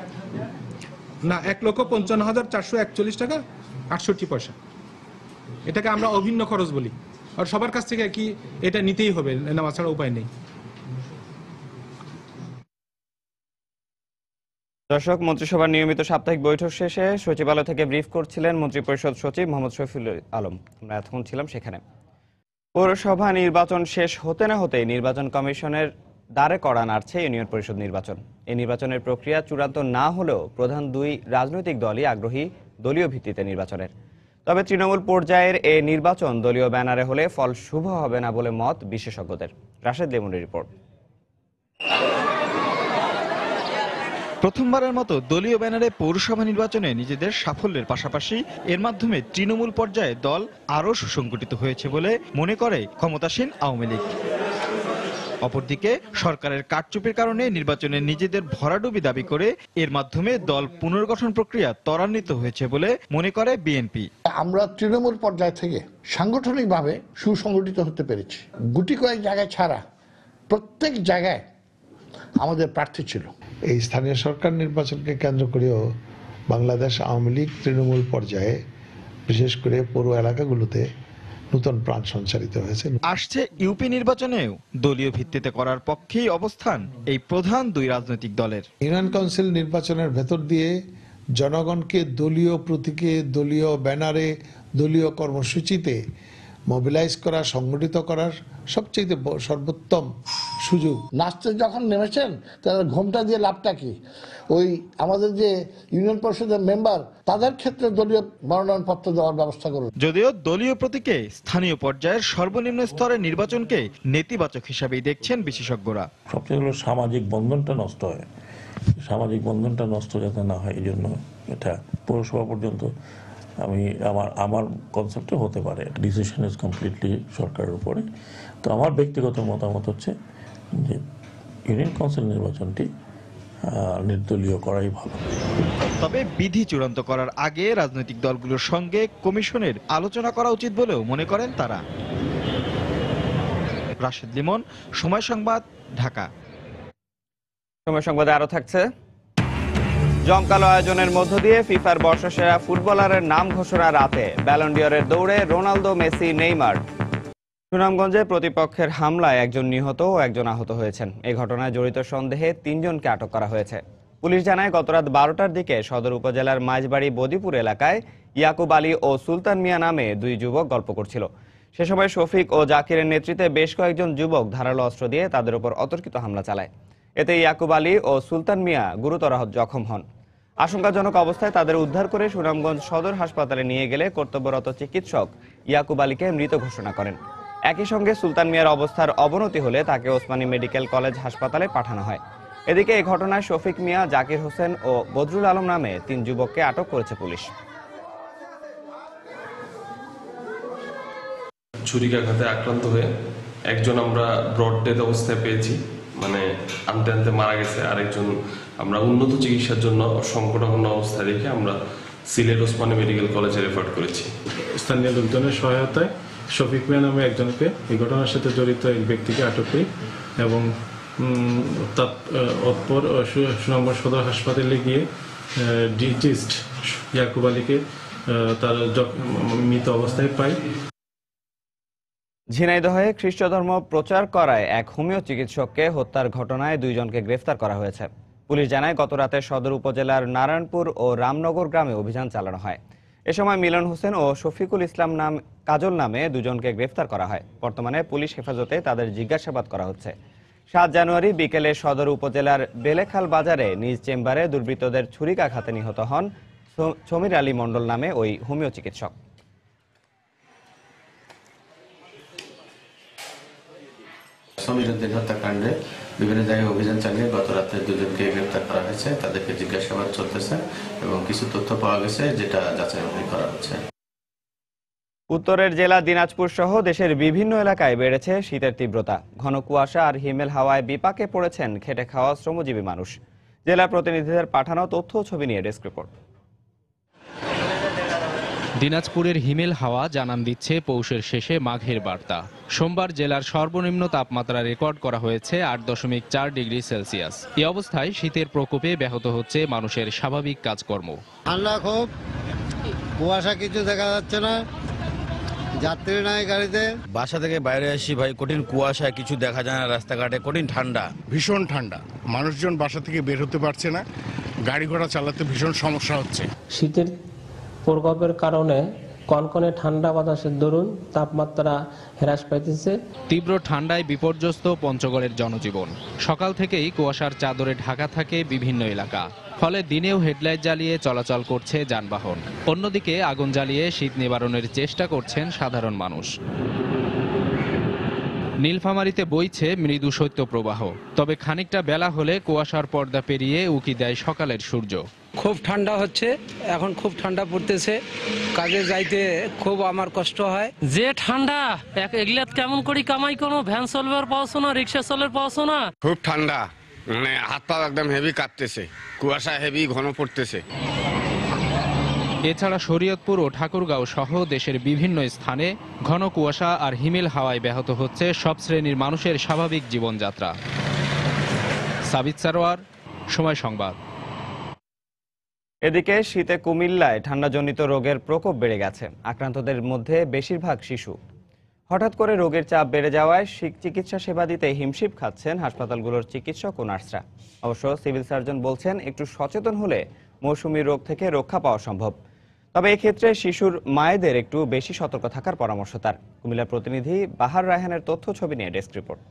না, ১,৫৫,৪৪১ টাকা ৬৮ পয়সা, এটাকে আমরা অভিন্ন খরচ বলি। আর সবার কাছ থেকে কি এটা নিতেই হবে, নেওয়া ছাড়া উপায় নেই। দর্শক, মন্ত্রিসভার নিয়মিত সাপ্তাহিক বৈঠক শেষে সচিবালয় থেকে ব্রিফ করছিলেন মন্ত্রিপরিষদ সচিব মোহাম্মদ শফিউল আলম। আমরা এতক্ষণ ছিলাম সেখানে। পৌরসভা নির্বাচন শেষ হতে না হতেই নির্বাচন কমিশনের দ্বারে কড়া নাড়ছে ইউনিয়ন পরিষদ নির্বাচন। এই নির্বাচনের প্রক্রিয়া চূড়ান্ত না হলেও প্রধান দুই রাজনৈতিক দলই আগ্রহী দলীয় ভিত্তিতে নির্বাচনের। তবে তৃণমূল পর্যায়ের এ নির্বাচন দলীয় ব্যানারে হলে ফল শুভ হবে না বলে মত বিশেষজ্ঞদের। রাশেদ লেমনের রিপোর্ট। প্রথমবারের মতো দলীয় ব্যানারে পৌরসভা নির্বাচনে নিজেদের সাফল্যের পাশাপাশি এর মাধ্যমে তৃণমূল পর্যায়ে দল আরও সুসংগঠিত হয়েছে বলে মনে করে ক্ষমতাসীন আওয়ামী লীগ। অপরদিকে সরকারের কারচুপির কারণে নির্বাচনে নিজেদের ভরাডুবি দাবি করে এর মাধ্যমে দল পুনর্গঠন প্রক্রিয়া ত্বরান্বিত হয়েছে বলে মনে করে বিএনপি। আমরা তৃণমূল পর্যায় থেকে সাংগঠনিকভাবে সুসংগঠিত হতে পেরেছি। গুটি কয়েক জায়গায় ছাড়া প্রত্যেক জায়গায় আমাদের প্রার্থী ছিল। এই স্থানীয় সরকার নির্বাচনকে কেন্দ্র করেও বাংলাদেশ আওয়ামী লীগ তৃণমূল পর্যায়ে বিশেষ করে পৌর এলাকাগুলোতে নতুন প্রাণ সঞ্চারিত হয়েছে। আসছে ইউপি নির্বাচনেও দলীয় ভিত্তিতে করার পক্ষেই অবস্থান এই প্রধান দুই রাজনৈতিক দলের। ইউনিয়ন কাউন্সিল নির্বাচনের ভেতর দিয়ে জনগণকে দলীয় প্রতীকে, দলীয় ব্যানারে, দলীয় কর্মসূচিতে মোবিলাইজ করা, সংগঠিত করার সবচেয়ে সর্বোত্তম সুযোগ। নাচতে যখন নেমেছেন তারা ঘোমটা দিয়ে লাভটা কি? ওই আমাদের যে ইউনিয়ন পরিষদের মেম্বার তাদের ক্ষেত্রে দলীয় মনোনয়নপত্র দেওয়ার ব্যবস্থা করুন। যদিও দলীয় প্রতীকে স্থানীয় পর্যায়ের সর্বনিম্ন স্তরের নির্বাচনকে নেতিবাচক হিসাবেই দেখছেন বিশেষজ্ঞরা। সবচেয়ে হলো সামাজিক বন্ধনটা নষ্ট হয়, সামাজিক বন্ধনটা নষ্ট যাতে না হয় এই জন্য এটা পৌরসভা পর্যন্ত আমি আমার কনসেপ্টে হতে পারে। ডিসিশন ইজ কমপ্লিটলি সরকারের উপরে। তো আমার ব্যক্তিগত মতামত হচ্ছে যে ইউনিয়ন কাউন্সিল নির্বাচনটি নির্দলীয় করাই ভালো। তবে বিধি চূড়ান্ত করার আগে রাজনৈতিক দলগুলোর সঙ্গে কমিশনের আলোচনা করা উচিত বলেও মনে করেন তারা। রাশেদ লিমন, সময় সংবাদ, ঢাকা। সময় সংবাদে আরো থাকছে। জমকালো আয়োজনের মধ্য দিয়ে ফিফার বর্ষসেরা ফুটবলারের নাম ঘোষণা রাতে। ব্যালন ডি'অরের দৌড়ে রোনালদো, মেসি, নেইমার। সুনামগঞ্জে প্রতিপক্ষের হামলায় একজন নিহত ও একজন আহত হয়েছেন। এই ঘটনায় জড়িত সন্দেহে ৩ জনকে আটক করা হয়েছে। পুলিশ জানায় গতরাত ১২টার দিকে সদর উপজেলার মাঝবাড়ি বদিপুর এলাকায় ইয়াকুব আলী ও সুলতান মিয়া নামে ২ যুবক গল্প করছিল। সে সময় শফিক ও জাকিরের নেতৃত্বে বেশ কয়েকজন যুবক ধারালো অস্ত্র দিয়ে তাদের উপর অতর্কিত হামলা চালায়। এতে ইয়াকুব আলী ও সুলতান মিয়া গুরুতর জখম হন। আশঙ্কাজনক অবস্থায় তাদের উদ্ধার করে সুনামগঞ্জ সদর হাসপাতালে নিয়ে গেলে কর্তব্যরত চিকিৎসক ইয়াকুব আলীকে মৃত ঘোষণা করেন। একই সঙ্গে সুলতান মিয়ার অবস্থার অবনতি হলে তাকে ওসমানী মেডিকেল কলেজ হাসপাতালে পাঠানো হয়। এদিকে এই ঘটনায় শফিক মিয়া, জাকির হোসেন ও বদরুল আলম নামে ৩ যুবককে আটক করেছে পুলিশ। ছুরিকাঘাতে আক্রান্ত হয়ে একজন আমরা ব্রড ডেথ অবস্থায় পেয়েছি, মানে আনতে আনতে মারা গেছে। আরেকজন আমরা উন্নত চিকিৎসার জন্য সংকটাপন্ন অবস্থায় রেখে আমরা সিলেট ওসমানী মেডিকেল কলেজে রেফার করেছি। স্থানীয় লোকজনের সহায়তায় শফিক মিয়া নামে একজনকে, এই ঘটনার সাথে জড়িত এক ব্যক্তিকে আটক করি এবং অতঃপর সুনামগঞ্জ সদর হাসপাতালে গিয়ে ডিজিস্ট ইয়াকুব আলীকে তার মৃত অবস্থায় পাই। ঝিনাইদহে খ্রিস্ট ধর্ম প্রচার করায় এক হোমিও চিকিৎসককে হত্যার ঘটনায় 2 জনকে গ্রেফতার করা হয়েছে। পুলিশ জানায় গত রাতে সদর উপজেলার নারায়ণপুর ও রামনগর গ্রামে অভিযান চালানো হয়। এ সময় মিলন হোসেন ও শফিকুল ইসলাম কাজল নামে দুজনকে গ্রেফতার করা হয়। বর্তমানে পুলিশ হেফাজতে তাদের জিজ্ঞাসাবাদ করা হচ্ছে। 7 জানুয়ারি বিকেলে সদর উপজেলার বেলেখাল বাজারে নিজ চেম্বারে দুর্বৃত্তদের ছুরিকাঘাতে নিহত হন সমীর আলী মণ্ডল নামে ওই হোমিও চিকিৎসক। সমীরুদ্দিন হত্যাকাণ্ডে বিভিন্ন জায়গায় অভিযান চালিয়ে গত রাতে দুজনকে গ্রেফতার করা হয়েছে। তাদেরকে জিজ্ঞাসাবাদ চলতেছে এবং কিছু তথ্য পাওয়া গেছে যেটা যাচাই করা হচ্ছে। উত্তরের জেলা দিনাজপুর সহ দেশের বিভিন্ন এলাকায় বেড়েছে শীতের তীব্রতা। ঘন কুয়াশা আর হিমেল হাওয়ায় বিপাকে পড়েছেন খেটে খাওয়া শ্রমজীবী মানুষ। জেলা প্রতিনিধিদের পাঠানো তথ্য ছবি নিয়ে ডেস্ক রিপোর্ট। দিনাজপুরের হিমেল হাওয়া জানান দিচ্ছে পৌষের শেষে মাঘের বার্তা। সোমবার জেলার সর্বনিম্ন তাপমাত্রা রেকর্ড করা হয়েছে 8.4 ডিগ্রি সেলসিয়াস। এই অবস্থায় শীতের প্রকোপে ব্যাহত হচ্ছে মানুষের স্বাভাবিক কাজকর্ম। ঠান্ডা খুব, কুয়াশা কিছু দেখা যাচ্ছে না, যাত্রী নাই গাড়িতে। বাসা থেকে বাইরে আসি ভাই, কঠিন কুয়াশা, কিছু দেখা যায় না রাস্তাঘাটে, কঠিন ঠান্ডা, ভীষণ ঠান্ডা। মানুষজন বাসা থেকে বের হতে পারছে না, গাড়ি ঘোড়া চালাতে ভীষণ সমস্যা হচ্ছে। শীতের প্রকোপের কারণে কনকনে ঠান্ডা বাতাসের দরুন তাপমাত্রা হ্রাস পাইতেছে। তীব্র ঠান্ডায় বিপর্যস্ত পঞ্চগড়ের জনজীবন। সকাল থেকেই কুয়াশার চাদরে ঢাকা থাকে বিভিন্ন এলাকা, ফলে দিনেও হেডলাইট জ্বালিয়ে চলাচল করছে যানবাহন। অন্যদিকে আগুন জ্বালিয়ে শীত নিবারণের চেষ্টা করছেন সাধারণ মানুষ। নীলফামারীতে বইছে মৃদু শৈত্যপ্রবাহ, তবে খানিকটা বেলা হলে কুয়াশার পর্দা পেরিয়ে উকি দেয় সকালের সূর্য। খুব ঠান্ডা হচ্ছে, এখন খুব ঠান্ডা পড়তেছে, কাজে যাইতে খুব আমার কষ্ট হয়। যে ঠান্ডা, এগুলাত কেমন করি কামাই করো, ভ্যান চলবার পাওছো না, রিক্সা চলার পাওছো না। খুব ঠান্ডা, মানে হাত পা একদম হেভি কাঁপতেছে, কুয়াশা হেভি ঘন পড়তেছে। এছাড়া শরীয়তপুর ও ঠাকুরগাঁও সহ দেশের বিভিন্ন স্থানে ঘন কুয়াশা আর হিমেল হাওয়ায় ব্যাহত হচ্ছে সব শ্রেণীর মানুষের স্বাভাবিক জীবনযাত্রা। সাবিত সারোয়ার, সময় সংবাদ। এদিকে শীতে কুমিল্লায় ঠান্ডাজনিত রোগের প্রকোপ বেড়ে গেছে। আক্রান্তদের মধ্যে বেশিরভাগ শিশু। হঠাৎ করে রোগের চাপ বেড়ে যাওয়ায় চিকিৎসা সেবা দিতে হিমশিম খাচ্ছেন হাসপাতালগুলোর চিকিৎসক ও নার্সরা। অবশ্য সিভিল সার্জন বলছেন একটু সচেতন হলে মৌসুমী রোগ থেকে রক্ষা পাওয়া সম্ভব। তবে এক্ষেত্রে শিশুর মায়েদের একটু বেশি সতর্ক থাকার পরামর্শ তার। কুমিল্লার প্রতিনিধি বাহার রায়হানের তথ্য ছবি নিয়ে ডেস্ক রিপোর্ট।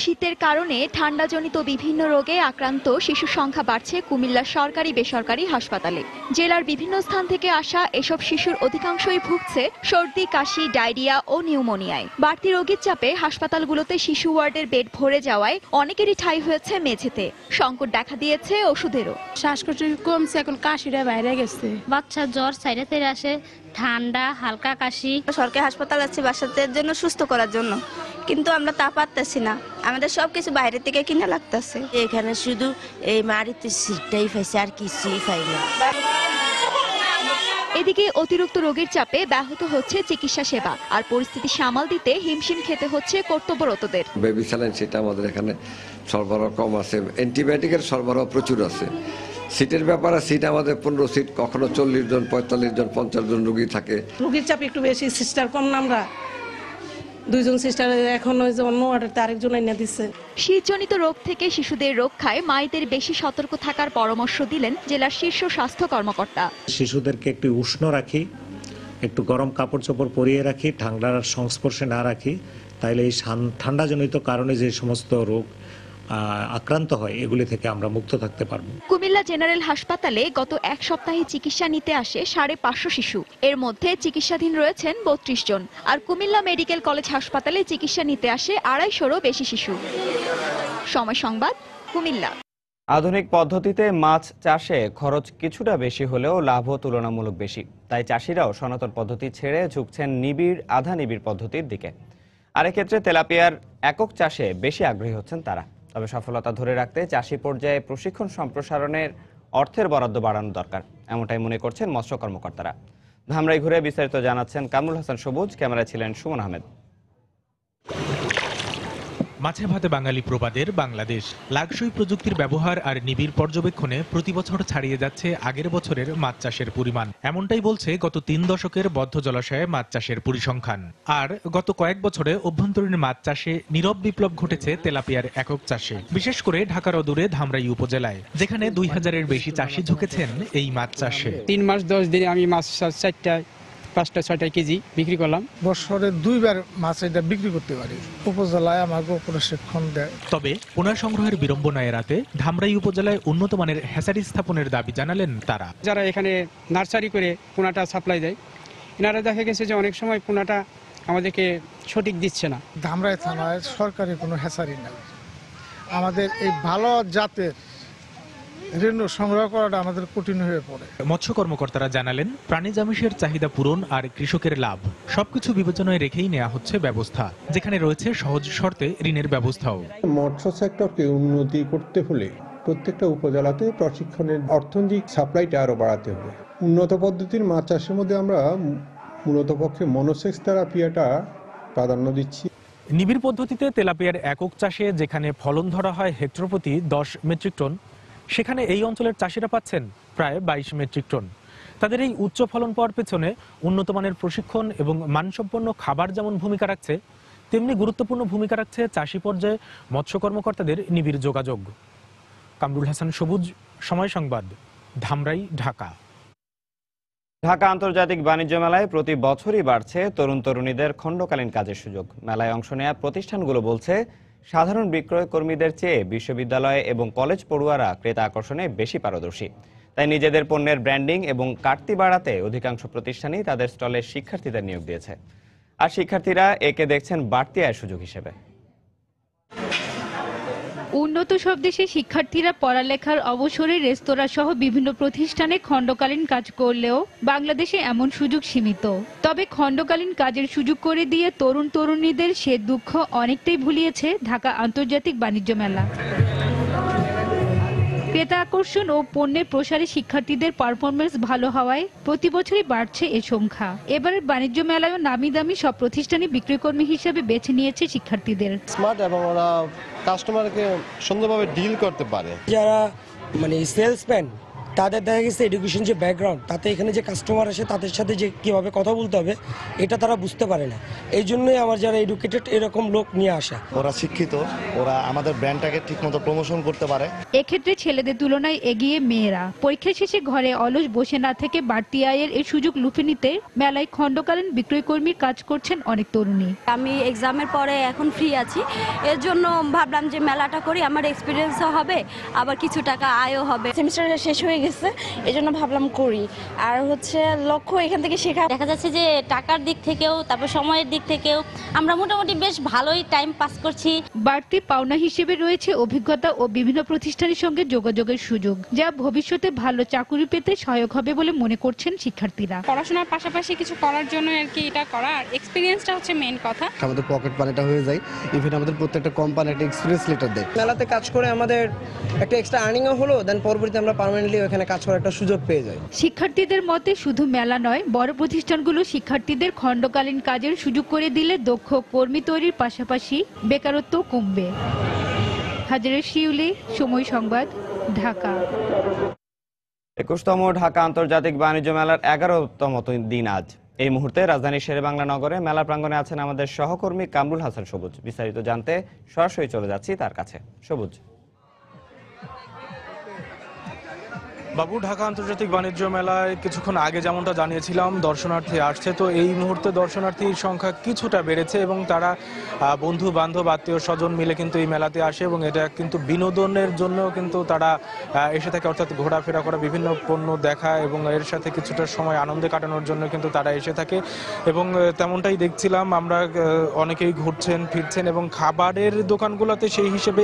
শীতের কারণে ঠান্ডাজনিত বিভিন্ন রোগে আক্রান্ত শিশুর সংখ্যা বাড়ছে কুমিল্লার সরকারি বেসরকারি হাসপাতালে। জেলার বিভিন্ন স্থান থেকে আসা এসব শিশুর অধিকাংশই ভুগছে সর্দি, কাশি, ডায়রিয়া ও নিউমোনিয়ায়। বাড়তি রোগীর চাপে হাসপাতালগুলোতে শিশু ওয়ার্ডের বেড ভরে যাওয়ায় অনেকেরই ঠাঁই হয়েছে মেঝেতে। সংকট দেখা দিয়েছে ওষুধেরও। শ্বাসকষ্ট কমছে, এখন কাশিটা বাইরে গেছে। বাচ্চা জ্বর সাইডে সাইডে আসে, ঠান্ডা, হালকা কাশি। সরকারি হাসপাতাল আছে বাচ্চাদের জন্য সুস্থ করার জন্য, কিন্তু আমরা তা পারতেছি না, আমাদের সবকিছু বাইরে থেকে কিনা লাগতেছে। এখানে শুধু এই মাড়িতে সিটটাই পাইছে, আর কিছুই পাই না। এদিকে অতিরিক্ত রোগীর চাপে ব্যাহত হচ্ছে চিকিৎসা সেবা, আর পরিস্থিতি সামাল দিতে হিমশিম খেতে হচ্ছে কর্তব্যরতদের। বেবি স্যালাইন সেটা আমাদের এখানে সরবরাহ কম আছে, অ্যান্টিবায়োটিকের সরবরাহ প্রচুর আছে। সিটের ব্যাপারে সিট আমাদের 15 সিট, কখনো 40 জন, 45 জন, 50 জন রোগী থাকে। রোগীর চাপ একটু বেশি, সিস্টার কম না, আমরা 2 জন সিস্টার, এখন অন্য ওয়ার্ডের আরেকজন এনে দিচ্ছে। শীতজনিত রোগ থেকে শিশুদের রক্ষায় মায়েদের বেশি সতর্ক থাকার পরামর্শ দিলেন জেলার শীর্ষ স্বাস্থ্য কর্মকর্তা। শিশুদেরকে একটু উষ্ণ রাখি, একটু গরম কাপড় চোপড় পরিয়ে রাখি, ঠান্ডার সংস্পর্শে না রাখি, তাইলে এই ঠান্ডাজনিত কারণে যে সমস্ত রোগ আক্রান্ত হয় এগুলি থেকে আমরা মুক্ত থাকতে পারবো। কুমিল্লা জেনারেল হাসপাতালে গত এক সপ্তাহে চিকিৎসা নিতে আসে 550 শিশু। এর মধ্যে চিকিৎসাধীন রয়েছেন 32 জন, আর কুমিল্লা মেডিকেল কলেজ হাসপাতালে চিকিৎসা নিতে আসে 250-রও বেশি শিশু। সময় সংবাদ, কুমিল্লা। আধুনিক পদ্ধতিতে মাছ চাষে খরচ কিছুটা বেশি হলেও লাভও তুলনামূলক বেশি। তাই চাষিরাও সনাতন পদ্ধতি ছেড়ে ঝুঁকছেন নিবিড়, আধা নিবিড় পদ্ধতির দিকে। আর এক্ষেত্রে তেলাপিয়ার একক চাষে বেশি আগ্রহী হচ্ছেন তারা। তবে সফলতা ধরে রাখতে চাষি পর্যায়ে প্রশিক্ষণ সম্প্রসারণের অর্থের বরাদ্দ বাড়ানো দরকার, এমনটাই মনে করছেন মৎস্য কর্মকর্তারা। ধামরাই ঘুরে বিস্তারিত জানাচ্ছেন কামরুল হাসান সবুজ, ক্যামেরায় ছিলেন সুমন আহমেদ। মাছে ভাতে বাঙালি প্রবাদের বাংলাদেশ। লাগসই প্রযুক্তির ব্যবহার আর নিবিড় পর্যবেক্ষণে প্রতি বছর ছাড়িয়ে যাচ্ছে আগের বছরের মাছ চাষের পরিমাণ। এমনটাই বলছে গত 3 দশকের বদ্ধ জলাশয়ে মাছ চাষের পরিসংখ্যান। আর গত কয়েক বছরে অভ্যন্তরীণ মাছ চাষে নীরব বিপ্লব ঘটেছে তেলাপিয়ার একক চাষে, বিশেষ করে ঢাকার অদূরে ধামরাই উপজেলায়, যেখানে 2000-এর বেশি চাষি ঝুঁকেছেন এই মাছ চাষে। 3 মাস 10 দিনে আমি মাছ 4টা 5টা 6টা কেজি বিক্রি করলাম। বছরে 2বার মাছ এটা বিক্রি করতে পারি। উপজেলায় আমাকে প্রশিক্ষণ দেয়। তবে পোনা সংগ্রহের বিড়ম্বনা এড়াতে ধামরাই উপজেলায় উন্নত মানের হ্যাচারি স্থাপনের দাবি জানালেন তারা। যারা এখানে নার্সারি করে পোনাটা সাপ্লাই দেয়, এনারা দেখা গেছে যে অনেক সময় পোনাটা আমাদেরকে সঠিক দিচ্ছে না। ধামরাই থানায় সরকারি কোনো হ্যাচারি নাই। আমাদের এই ভালো জাতের রেণু সংগ্রহ করাটা আমাদের কঠিন হয়ে পড়ে। মৎস্য কর্মকর্তারা জানালেন, প্রাণী আমিষের চাহিদা পূরণ আর কৃষকের লাভ সবকিছু বিবেচনায় রেখেই নেওয়া হচ্ছে ব্যবস্থা, যেখানে রয়েছে সহজ শর্তে ঋণের ব্যবস্থাও। মৎস্য সেক্টরকে উন্নতি করতে হলে প্রত্যেকটা উপজেলাতে প্রশিক্ষণের অর্থনৈতিক সাপ্লাইটা আরো বাড়াতে হবে। উন্নত পদ্ধতির মাছ চাষের মধ্যে আমরা মূলত পক্ষে মনোসেক্স থেরাপিটা প্রাধান্য দিচ্ছি। নিবিড় পদ্ধতিতে তেলাপিয়ার একক চাষে যেখানে ফলন ধরা হয় হেক্টর প্রতি 10 মেট্রিক টন, সেখানে এই অঞ্চলের চাষিরা পাচ্ছেন প্রায় 22 মেট্রিক টন। তাদের এই উচ্চ ফলন পাওয়ার পেছনে উন্নত মানের প্রশিক্ষণ এবং মানসম্পন্ন খাবার যেমন ভূমিকা রাখছে, তেমনি গুরুত্বপূর্ণ ভূমিকা রাখছে চাষি পর্যায়ে মৎস্য কর্মকর্তাদের নিবিড় যোগাযোগ। কামরুল হাসান সবুজ, সময় সংবাদ, ধামরাই, ঢাকা। ঢাকা আন্তর্জাতিক বাণিজ্য মেলায় প্রতি বছরই বাড়ছে তরুণ তরুণীদের খণ্ডকালীন কাজের সুযোগ। মেলায় অংশ নেওয়া প্রতিষ্ঠানগুলো বলছে, সাধারণ বিক্রয় কর্মীদের চেয়ে বিশ্ববিদ্যালয় এবং কলেজ পড়ুয়ারা ক্রেতা আকর্ষণে বেশি পারদর্শী। তাই নিজেদের পণ্যের ব্র্যান্ডিং এবং কাটতি বাড়াতে অধিকাংশ প্রতিষ্ঠানই তাদের স্টলে শিক্ষার্থীদের নিয়োগ দিয়েছে। আর শিক্ষার্থীরা একে দেখছেন বাড়তি আয়ের সুযোগ হিসেবে। উন্নত সব দেশে শিক্ষার্থীরা পড়ালেখার অবসরে রেস্তোরাঁ সহ বিভিন্ন প্রতিষ্ঠানে খণ্ডকালীন কাজ করলেও বাংলাদেশে এমন সুযোগ সীমিত। তবে খণ্ডকালীন কাজের সুযোগ করে দিয়ে তরুণ তরুণীদের সে দুঃখ অনেকটাই ভুলিয়েছে ঢাকা আন্তর্জাতিক বাণিজ্য মেলা। ক্রেতা আকর্ষণ ও পণ্যের প্রসারে শিক্ষার্থীদের পারফরমেন্স ভালো হওয়ায় প্রতি বছরই বাড়ছে এ সংখ্যা। এবারের বাণিজ্য মেলায়ও নামি দামি সব প্রতিষ্ঠানে বিক্রয়কর্মী হিসেবে বেছে নিয়েছে শিক্ষার্থীদের। স্মার্ট এবং ওরা কাস্টমারকে সুন্দরভাবে ডিল করতে পারে। যারা সেলসম্যান, তাদের দেখা গেছে এডুকেশন যে ব্যাকগ্রাউন্ড, তাতে এখানে যে কাস্টমার আসে তাদের সাথে যে কিভাবে কথা বলতে হবে এটা তারা বুঝতে পারে না। এই জন্যই আমার যারা এডুকেটেড এরকম লোক নিয়ে আসা। ওরা শিক্ষিত, ওরা আমাদের ব্র্যান্ডটাকে ঠিকমতো প্রমোশন করতে পারে। এক্ষেত্রে ছেলেদের তুলনায় এগিয়ে মেয়েরা। পরীক্ষা শেষে ঘরে অলস বসে না থেকে বাড়তি আয়ের এই সুযোগ লুফে নিতে মেলায় খণ্ডকালীন বিক্রয়কর্মীর কাজ করছেন অনেক তরুণী। আমি এক্সামের পরে এখন ফ্রি আছি, এর জন্য ভাবলাম যে মেলাটা করি, আমার এক্সপিরিয়েন্সও হবে, আবার কিছু টাকা আয়ও হবে। সেমিস্টারটা শেষ হয়ে গেছে, এই জন্য ভাবলাম করি। আর লক্ষ্য এখান থেকে শেখা। দেখা যাচ্ছে যে টাকার দিক থেকেও, তারপর সময়ের দিক থেকেও আমরা মোটামুটি বেশ ভালোই টাইম পাস করছি। বাড়তি পাওনা হিসেবে রয়েছে অভিজ্ঞতা ও বিভিন্ন প্রতিষ্ঠানের সঙ্গে যোগাযোগের সুযোগ, যা ভবিষ্যতে ভালো চাকরি পেতে সহায়ক হবে বলে মনে করছেন শিক্ষার্থীরা। পড়াশোনার পাশাপাশি কিছু করার জন্য আর কি এটা করা, আর এক্সপিরিয়েন্সটা হচ্ছে মেইন কথা। আমাদের পকেট মানিটা হয়ে যায়, ইভেন আমাদের প্রত্যেকটা কোম্পানি একটা এক্সপিরিয়েন্স লেটার দেয়। মেলাতে কাজ করে আমাদের একটা এক্সট্রা আর্নিংও হলো, দেন পরবর্তীতে আমরা পার্মানেন্টলি ওখানে কাজ করার একটা সুযোগ পেয়ে যাই। শিক্ষার্থীদের মতে শুধু মেলা নয়, বড় প্রতিষ্ঠানগুলো শিক্ষার্থীদের খণ্ডকালীন কাজের সুযোগ করে দিলে দক্ষ কর্মী তৈরির পাশাপাশি বেকারত্ব কমবে। হাজারের শিউলি, সময় সংবাদ, ঢাকা। 21তম ঢাকা আন্তর্জাতিক বাণিজ্য মেলার 11তম দিন আজ। এই মুহূর্তে রাজধানীর শেরেবাংলা নগরে মেলা প্রাঙ্গণে আছেন আমাদের সহকর্মী কামরুল হাসান সবুজ। বিস্তারিত জানতে সরাসরি চলে যাচ্ছি তার কাছে। সবুজ। বাবু, ঢাকা আন্তর্জাতিক বাণিজ্য মেলায় কিছুক্ষণ আগে যেমনটা জানিয়েছিলাম দর্শনার্থী আসছে, তো এই মুহূর্তে দর্শনার্থীর সংখ্যা কিছুটা বেড়েছে এবং তারা বন্ধু বান্ধব আত্মীয় স্বজন মিলে কিন্তু এই মেলাতে আসে এবং এটা কিন্তু বিনোদনের জন্য কিন্তু তারা এসে থাকে, অর্থাৎ ঘোরাফেরা করা, বিভিন্ন পণ্য দেখা এবং এর সাথে কিছুটা সময় আনন্দে কাটানোর জন্য কিন্তু তারা এসে থাকে। এবং তেমনটাই দেখছিলাম আমরা, অনেকেই ঘুরছেন ফিরছেন এবং খাবারের দোকানগুলোতে সেই হিসেবে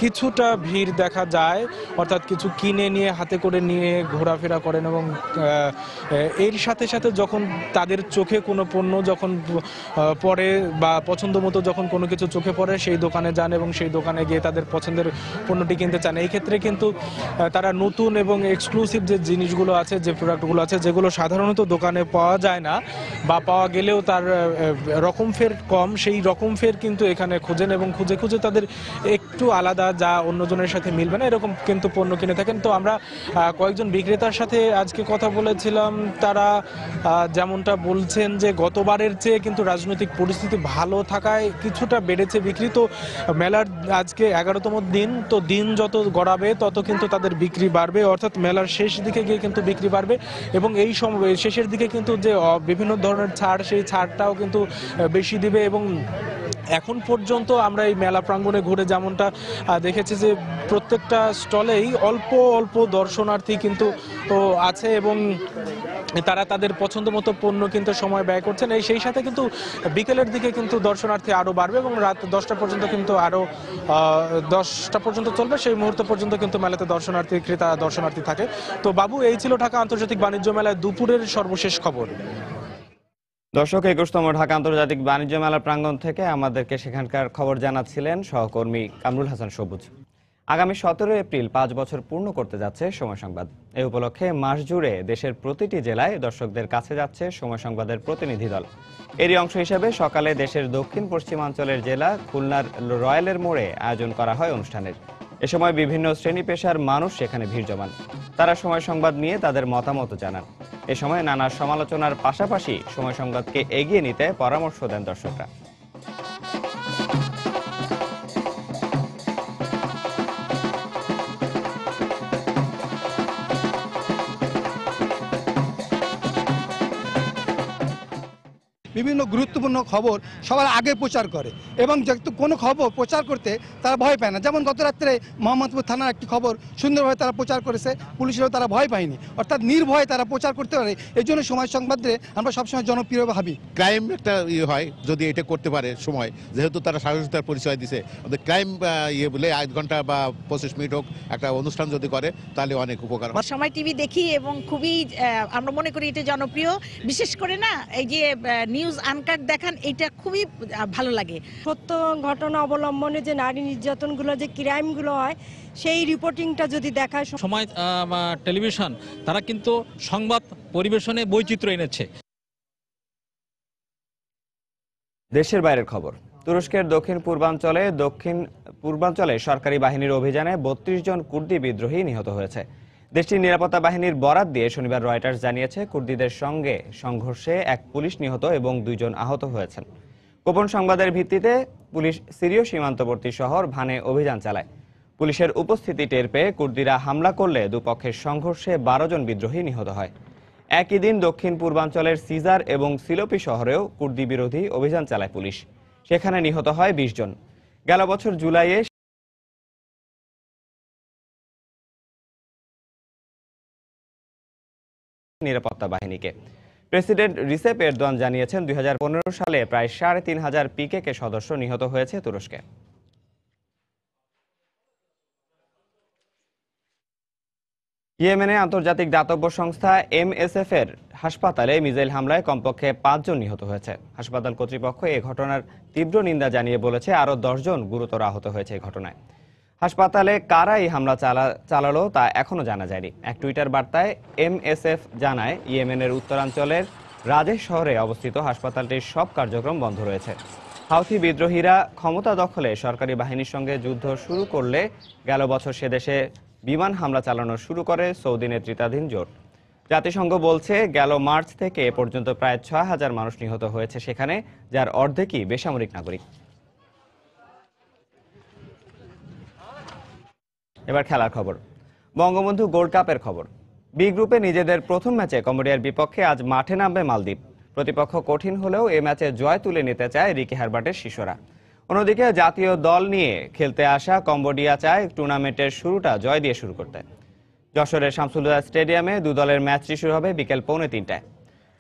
কিছুটা ভিড় দেখা যায়, অর্থাৎ কিছু কিনে নিয়ে হাতে করে নিয়ে ঘোরাফেরা করেন এবং এর সাথে সাথে যখন তাদের চোখে কোনো পণ্য যখন পড়ে বা পছন্দ মতো যখন কোনো কিছু চোখে পড়ে সেই দোকানে যান এবং সেই দোকানে গিয়ে তাদের পছন্দের পণ্যটি কিনতে চান। এই ক্ষেত্রে কিন্তু তারা নতুন এবং এক্সক্লুসিভ যে জিনিসগুলো আছে, যে প্রোডাক্টগুলো আছে, যেগুলো সাধারণত দোকানে পাওয়া যায় না বা পাওয়া গেলেও তার রকম ফের কম, সেই রকম ফের কিন্তু এখানে খোঁজেন এবং খুঁজে খুঁজে তাদের একটু আলাদা, যা অন্যজনের সাথে মিলবে না, এরকম কিন্তু পণ্য কিনে থাকেন। তো আমরা কয়েকজন বিক্রেতার সাথে আজকে কথা বলেছিলাম, তারা যেমনটা বলছেন যে গতবারের চেয়ে কিন্তু রাজনৈতিক পরিস্থিতি ভালো থাকায় কিছুটা বেড়েছে বিক্রি। তো মেলার আজকে 11তম দিন, তো দিন যত গড়াবে তত কিন্তু তাদের বিক্রি বাড়বে, অর্থাৎ মেলার শেষ দিকে গিয়ে কিন্তু বিক্রি বাড়বে এবং এই সময় শেষের দিকে কিন্তু যে বিভিন্ন ধরনের ছাড়, সেই ছাড়টাও কিন্তু বেশি দিবে। এবং এখন পর্যন্ত আমরা এই মেলা প্রাঙ্গণে ঘুরে যেমনটা দেখেছি যে প্রত্যেকটা স্টলেই অল্প অল্প দর্শনার্থী কিন্তু আছে এবং তারা তাদের পছন্দ মতো পণ্য কিনতে সময় ব্যয় করছেন। সেই সাথে কিন্তু বিকেলের দিকে কিন্তু দর্শনার্থী আরও বাড়বে এবং রাত 10টা পর্যন্ত কিন্তু আরও 10টা পর্যন্ত চলবে। সেই মুহূর্ত পর্যন্ত কিন্তু মেলাতে দর্শনার্থী, ক্রেতা দর্শনার্থী থাকে। তো বাবু, এই ছিল ঢাকা আন্তর্জাতিক বাণিজ্য মেলায় দুপুরের সর্বশেষ খবর। দর্শক, 21তম ঢাকা আন্তর্জাতিক বাণিজ্য মেলা প্রাঙ্গণ থেকে আমাদেরকে সেখানকার খবর জানাচ্ছিলেন সহকর্মী কামরুল হাসান সবুজ। আগামী 17 এপ্রিল 5 বছর পূর্ণ করতে যাচ্ছে সময় সংবাদ। এই উপলক্ষে মাস জুড়ে দেশের প্রতিটি জেলায় দর্শকদের কাছে যাচ্ছে সময় সংবাদের প্রতিনিধি দল। এরই অংশ হিসেবে সকালে দেশের দক্ষিণ পশ্চিমাঞ্চলের জেলা খুলনার রয়্যালের মোড়ে আয়োজন করা হয় অনুষ্ঠানের। এ সময় বিভিন্ন শ্রেণী পেশার মানুষ সেখানে ভিড় জমান। তারা সময় সংবাদ নিয়ে তাদের মতামত জানান। এ সময় নানা সমালোচনার পাশাপাশি সময় সংবাদকে এগিয়ে নিতে পরামর্শ দেন দর্শকরা। বিভিন্ন গুরুত্বপূর্ণ খবর সবার আগে প্রচার করে এবং যেহেতু কোনো খবর প্রচার করতে তারা ভয় পায় না। যেমন গত রাত্রে মোহাম্মদপুর থানার একটি খবর সুন্দরভাবে তারা প্রচার করেছে, পুলিশেরও তারা ভয় পায়নি, অর্থাৎ নির্ভয়ে তারা প্রচার করতে পারে। এই জন্য সময় সংবাদে আমরা সবসময় জনপ্রিয় ভাবি। ক্রাইম একটা হয় যদি এটা করতে পারে সময়, যেহেতু তারা সাহসিকতার পরিচয় দিছে, ক্রাইম বলে 1 ঘন্টা বা 25 মিনিট হোক একটা অনুষ্ঠান যদি করে তাহলে অনেক উপকার হয়। সময় টিভি দেখি এবং খুবই আমরা মনে করি এটা জনপ্রিয়। বিশেষ করে না এই যে নিউজ আনকাট দেখান, এটা খুবই ভালো লাগে। সত্য ঘটনা অবলম্বনে যে নারী নির্যাতনগুলো, যে ক্রাইমগুলো হয়, সেই রিপোর্টিংটা যদি দেখায়। সময় টেলিভিশন তারা কিন্তু সংবাদ পরিবেশনে বৈচিত্র্য এনেছে। দেশের বাইরের খবর। তুরস্কের দক্ষিণ পূর্বাঞ্চলে সরকারি বাহিনীর অভিযানে 32 জন কুর্দি বিদ্রোহী নিহত হয়েছে। দেশটির নিরাপত্তা বাহিনীর বরাত দিয়ে শনিবার রয়টার্স জানিয়েছে, কুর্দিদের সঙ্গে সংঘর্ষে 1 পুলিশ নিহত এবং 2 জন আহত হয়েছেন। গোপন সংবাদের ভিত্তিতে পুলিশ সিরীয় সীমান্তবর্তী শহর ভানে অভিযান চালায়। পুলিশের উপস্থিতি টের পেয়ে কুর্দিরা হামলা করলে দুপক্ষের সংঘর্ষে 12 জন বিদ্রোহী নিহত হয়। একই দিন দক্ষিণ পূর্বাঞ্চলের সিজার এবং সিলোপি শহরেও কুর্দি বিরোধী অভিযান চালায় পুলিশ। সেখানে নিহত হয় 20 জন। গেল বছর জুলাইয়ে নিরাপত্তা বাহিনীকে প্রেসিডেন্ট রিসেপ এরদোয়ান জানিয়েছেন, 2015 সালে প্রায় 3500 পিকেকে সদস্য নিহত হয়েছে তুরস্কে। ইয়েমেনে আন্তর্জাতিক দাতব্য সংস্থা MSF এর হাসপাতালে মিসাইল হামলায় কমপক্ষে 5 জন নিহত হয়েছে। হাসপাতাল কর্তৃপক্ষ এই ঘটনার তীব্র নিন্দা জানিয়ে বলেছে, আরও 10 জন গুরুতর আহত হয়েছে এই ঘটনায়। হাসপাতালে কারা এই হামলা চালালো তা এখনো জানা যায়নি। এক টুইটার বার্তায় MSF জানায়, ইয়েমেনের উত্তরাঞ্চলের রাজেহ শহরে অবস্থিত হাসপাতালটির সব কার্যক্রম বন্ধ রয়েছে। হাউথি বিদ্রোহীরা ক্ষমতা দখলে সরকারি বাহিনীর সঙ্গে যুদ্ধ শুরু করলে গেল বছর সে দেশে বিমান হামলা চালানো শুরু করে সৌদি নেতৃত্বাধীন জোট। জাতিসংঘ বলছে, গেল মার্চ থেকে এ পর্যন্ত প্রায় 6000 মানুষ নিহত হয়েছে সেখানে, যার অর্ধেকই বেসামরিক নাগরিক। এবার খেলার খবর। বঙ্গবন্ধু গোল্ড কাপের খবর। বি গ্রুপে নিজেদের প্রথম ম্যাচে কম্বোডিয়ার বিপক্ষে আজ মাঠে নামবে মালদ্বীপ। প্রতিপক্ষ কঠিন হলেও এ ম্যাচে জয় তুলে নিতে চায় রিকি হারবার্টের শিষ্যরা। অন্যদিকে জাতীয় দল নিয়ে খেলতে আসা কম্বোডিয়া চায় টুর্নামেন্টের শুরুটা জয় দিয়ে শুরু করতে। যশোরের শামসুল্লাহ স্টেডিয়ামে 2 দলের ম্যাচটি শুরু হবে বিকেল 2:45টায়।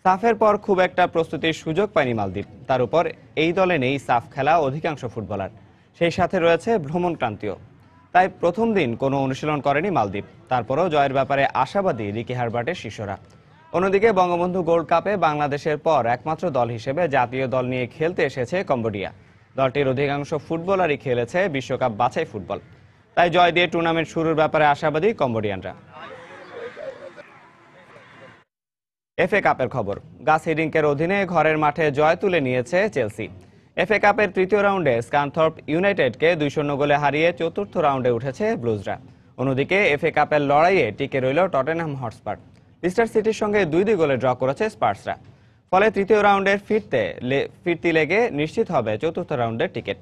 সাফের পর খুব একটা প্রস্তুতির সুযোগ পায়নি মালদ্বীপ। তার উপর এই দলে নেই সাফ খেলা অধিকাংশ ফুটবলার, সেই সাথে রয়েছে ভ্রমণক্রান্তিও। তাই প্রথম দিন কোনো অনুশীলন করেনি মালদ্বীপ। তারপরেও জয়ের ব্যাপারে আশাবাদী রিকি হার্বার্টের শিষ্যরা। অন্যদিকে বঙ্গবন্ধু গোল্ড কাপে বাংলাদেশের পর একমাত্র দল হিসেবে জাতীয় দল নিয়ে খেলতে এসেছে কম্বোডিয়া। দলটির অধিকাংশ ফুটবলারই খেলেছে বিশ্বকাপ বাছাই ফুটবল। তাই জয় দিয়ে টুর্নামেন্ট শুরুর ব্যাপারে আশাবাদী কম্বোডিয়ানরা। এফএ কাপের খবর। গাস হিডিংকের অধীনে ঘরের মাঠে জয় তুলে নিয়েছে চেলসি। এফএ কাপের তৃতীয় রাউন্ডে স্কানথর্প ইউনাইটেডকে 2-0 গোলে হারিয়ে চতুর্থ রাউন্ডে উঠেছে ব্লুজরা। অন্যদিকে এফএ কাপের লড়াইয়ে টিকে রইল টটেনহাম হটস্পার। লিস্টার সিটির সঙ্গে 2-2 গোলে ড্র করেছে স্পার্সরা। ফলে তৃতীয় রাউন্ডের ফিরতি লেগে নিশ্চিত হবে চতুর্থ রাউন্ডের টিকিট।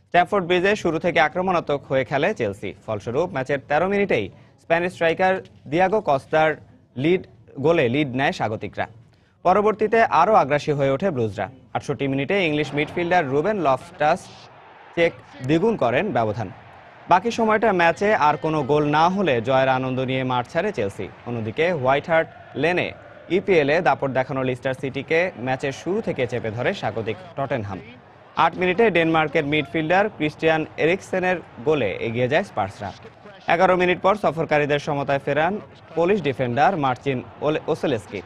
স্ট্যামফোর্ড ব্রিজে শুরু থেকে আক্রমণাত্মক হয়ে খেলে চেলসি। ফলস্বরূপ ম্যাচের 13 মিনিটেই স্প্যানিশ স্ট্রাইকার দিয়াগো কস্তার গোলে লিড নেয় স্বাগতিকরা। পরবর্তীতে আরও আগ্রাসী হয়ে ওঠে ব্লুজরা। 68 মিনিটে ইংলিশ মিডফিল্ডার রুবেন লফটাস চেক দ্বিগুণ করেন ব্যবধান। বাকি সময়টা ম্যাচে আর কোনো গোল না হলে জয়ের আনন্দ নিয়ে মাঠ ছাড়ে চেলসি। অন্যদিকে হোয়াইট হার্ট লেনে ইপিএলে দাপট দেখানো লিস্টার সিটিকে ম্যাচের শুরু থেকে চেপে ধরে স্বাগতিক টটেনহাম। 8 মিনিটে ডেনমার্কের মিডফিল্ডার ক্রিস্টিয়ান এরিকসেনের গোলে এগিয়ে যায় স্পার্সরা। 11 মিনিট পর সফরকারীদের সমতায় ফেরান পোলিশ ডিফেন্ডার মার্চিন ওসেলেস্কি।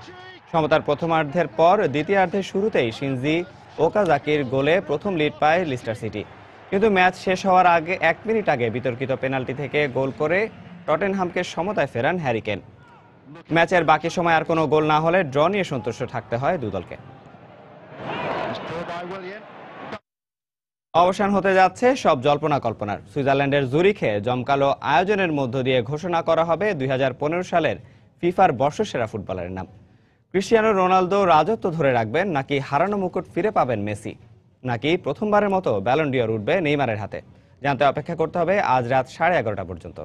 সমতার প্রথমার্ধের পর দ্বিতীয়ার্ধের শুরুতেই শিনজি ওকাজাকির গোলে প্রথম লিড পায় লিস্টার সিটি। কিন্তু ম্যাচ শেষ হওয়ার আগে 1 মিনিট আগে বিতর্কিত পেনাল্টি থেকে গোল করে টটেনহামকে সমতায় ফেরান হ্যারি কেন। ম্যাচের বাকি সময় আর কোনো গোল না হলে ড্র নিয়ে সন্তুষ্ট থাকতে হয় দুদলকে। অবসান হতে যাচ্ছে সব জল্পনা কল্পনার। সুইজারল্যান্ডের জুরিখে জমকালো আয়োজনের মধ্য দিয়ে ঘোষণা করা হবে 2015 সালের ফিফার বর্ষসেরা ফুটবলারের নাম। ক্রিস্টিয়ানো রোনালদো রাজত্ব ধরে রাখবেন, নাকি হারানো মুকুট ফিরে পাবেন মেসি, নাকি প্রথমবারের মতো ব্যালন ডিওর উঠবে নেইমারের হাতে? জানতে অপেক্ষা করতে হবে আজ রাত 11:30 পর্যন্ত।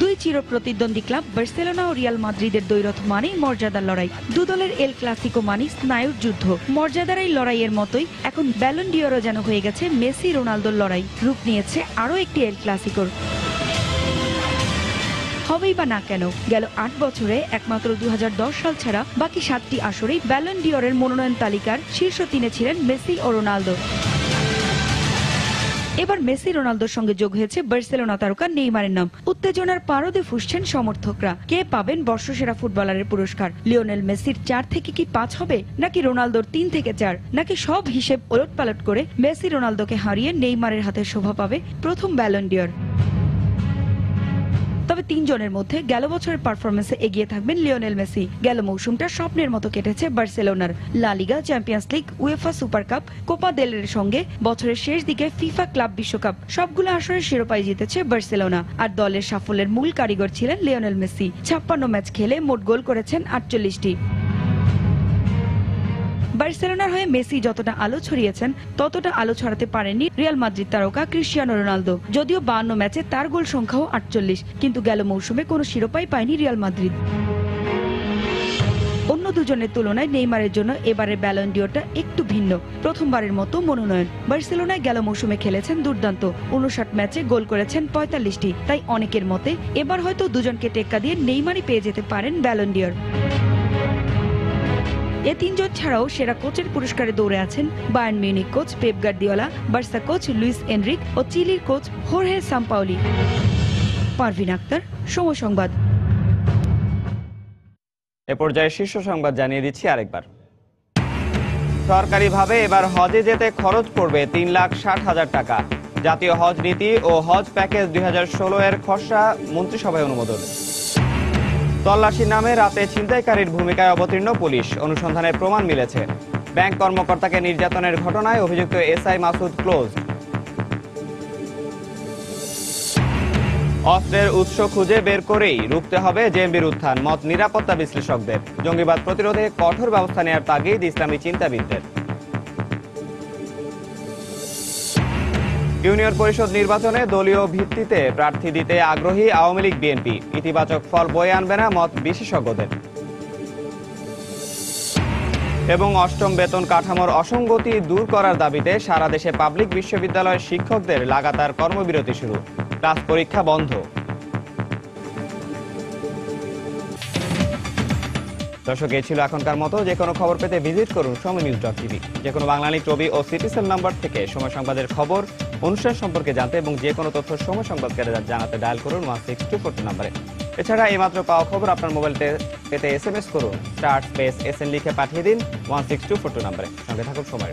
দুই চিরপ্রতিদ্বন্দ্বী ক্লাব বার্সেলোনা ও রিয়াল মাদ্রিদের দ্বৈরথ মানেই মর্যাদার লড়াই। দুদলের এল ক্লাসিকো মানে স্নায়ুর যুদ্ধ। মর্যাদার এই লড়াইয়ের মতোই এখন ব্যালন ডিওরও যেন হয়ে গেছে মেসি রোনালদোর লড়াই। রূপ নিয়েছে আরও একটি এল ক্লাসিকোর। হবেই বা না কেন, গেল 8 বছরে একমাত্র 2010 সাল ছাড়া বাকি 7টি আসরেই ব্যালন ডিওরের মনোনয়ন তালিকার শীর্ষ 3-এ ছিলেন মেসি ও রোনালদো। এবার মেসি রোনালদোর সঙ্গে যোগ হয়েছে বার্সেলোনা তারকা নেইমারের নাম। উত্তেজনার পারদে ফুঁসছেন সমর্থকরা। কে পাবেন বর্ষসেরা ফুটবলারের পুরস্কার? লিওনেল মেসির 4 থেকে কি 5 হবে, নাকি রোনালদোর 3 থেকে 4, নাকি সব হিসেব ওলটপালট করে মেসি রোনালদোকে হারিয়ে নেইমারের হাতে শোভা পাবে প্রথম ব্যালন ডিওর? তবে 3 জনের মধ্যে গেল বছরের পারফরমেন্সে এগিয়ে থাকবেন লিওনেল মেসি। গেল মৌসুমটা স্বপ্নের মতো কেটেছে বার্সেলোনার। La Liga, Champions League, UEFA Super Cup, Copa del রের সঙ্গে বছরের শেষ দিকে ফিফা ক্লাব বিশ্বকাপ সবগুলো আসরের শিরোপাই জিতেছে বার্সেলোনা। আর দলের সাফল্যের মূল কারিগর ছিলেন লিওনেল মেসি। 56 ম্যাচ খেলে মোট গোল করেছেন 48টি। বার্সেলোনার হয়ে মেসি যতটা আলো ছড়িয়েছেন ততটা আলো ছড়াতে পারেননি রিয়াল মাদ্রিদ তারকা ক্রিস্টিয়ানো রোনালদো। যদিও 52 ম্যাচে তার গোল সংখ্যাও 48, কিন্তু গেল মৌসুমে কোনো শিরোপাই পায়নি রিয়াল মাদ্রিদ। অন্য দুজনের তুলনায় নেইমারের জন্য এবারের ব্যালন ডিওরটা একটু ভিন্ন। প্রথমবারের মতো মনোনয়ন। বার্সেলোনায় গেল মৌসুমে খেলেছেন দুর্দান্ত। 59 ম্যাচে গোল করেছেন 45টি। তাই অনেকের মতে এবার হয়তো দুজনকে টেক্কা দিয়ে নেইমারই পেয়ে যেতে পারেন ব্যালন ডিওর। এ 3 জন ছাড়াও সেরা কোচের পুরস্কারে দৌড়ে আছেন Bayern Munich coach Pep Guardiola, Barca coach Luis Enrique ও চিলির কোচ হোর্হে সাম্পাওলি। পারভিন আক্তার, সময় সংবাদ। এ পর্যায়ে শীর্ষ সংবাদ জানিয়ে দিচ্ছি আরেকবার। সরকারিভাবে এবার হজে যেতে খরচ পড়বে 3,60,000 টাকা। জাতীয় হজ নীতি ও হজ প্যাকেজ 2016 এর খসড়া মন্ত্রিসভায় অনুমোদন। তল্লাশির নামে রাতে ছিনতাইকারীর ভূমিকায় অবতীর্ণ পুলিশ, অনুসন্ধানের প্রমাণ মিলেছে। ব্যাংক কর্মকর্তাকে নির্যাতনের ঘটনায় অভিযুক্ত এসআই মাসুদ ক্লোজ। অস্ত্রের উৎস খুঁজে বের করেই রুখতে হবে জেএমবির উত্থান, মত নিরাপত্তা বিশ্লেষকদের। জঙ্গিবাদ প্রতিরোধে কঠোর ব্যবস্থা নেওয়ার তাগিদ ইসলামী চিন্তাবিদদের। ইউনিয়ন পরিষদ নির্বাচনে দলীয় ভিত্তিতে প্রার্থী দিতে আগ্রহী আওয়ামী লীগ বিএনপি, ইতিবাচক ফল বয়ে আনবে না মত বিশেষজ্ঞদের। এবং 8ম বেতন কাঠামোর অসঙ্গতি দূর করার দাবিতে সারা দেশে পাবলিক বিশ্ববিদ্যালয়ের শিক্ষকদের লাগাতার কর্মবিরতি শুরু, ক্লাস পরীক্ষা বন্ধ। দর্শক, এই ছিল এখনকার মতো। যে কোনো খবর পেতে ভিজিট করুন সময়নিউজ.tv। যে কোনো বাংলালিংক, রবি ও সিটিসেল নাম্বার থেকে সময় সংবাদের খবর অনুষ্ঠান সম্পর্কে জানতে এবং যে কোনো তথ্য সময় সংবাদকে জানাতে ডায়াল করুন 16242 নম্বরে। এছাড়া এইমাত্র পাওয়া খবর আপনার মোবাইল পেতে SMS করুন *SN লিখে পাঠিয়ে দিন 16242 নম্বরে। সঙ্গে থাকুন সময়।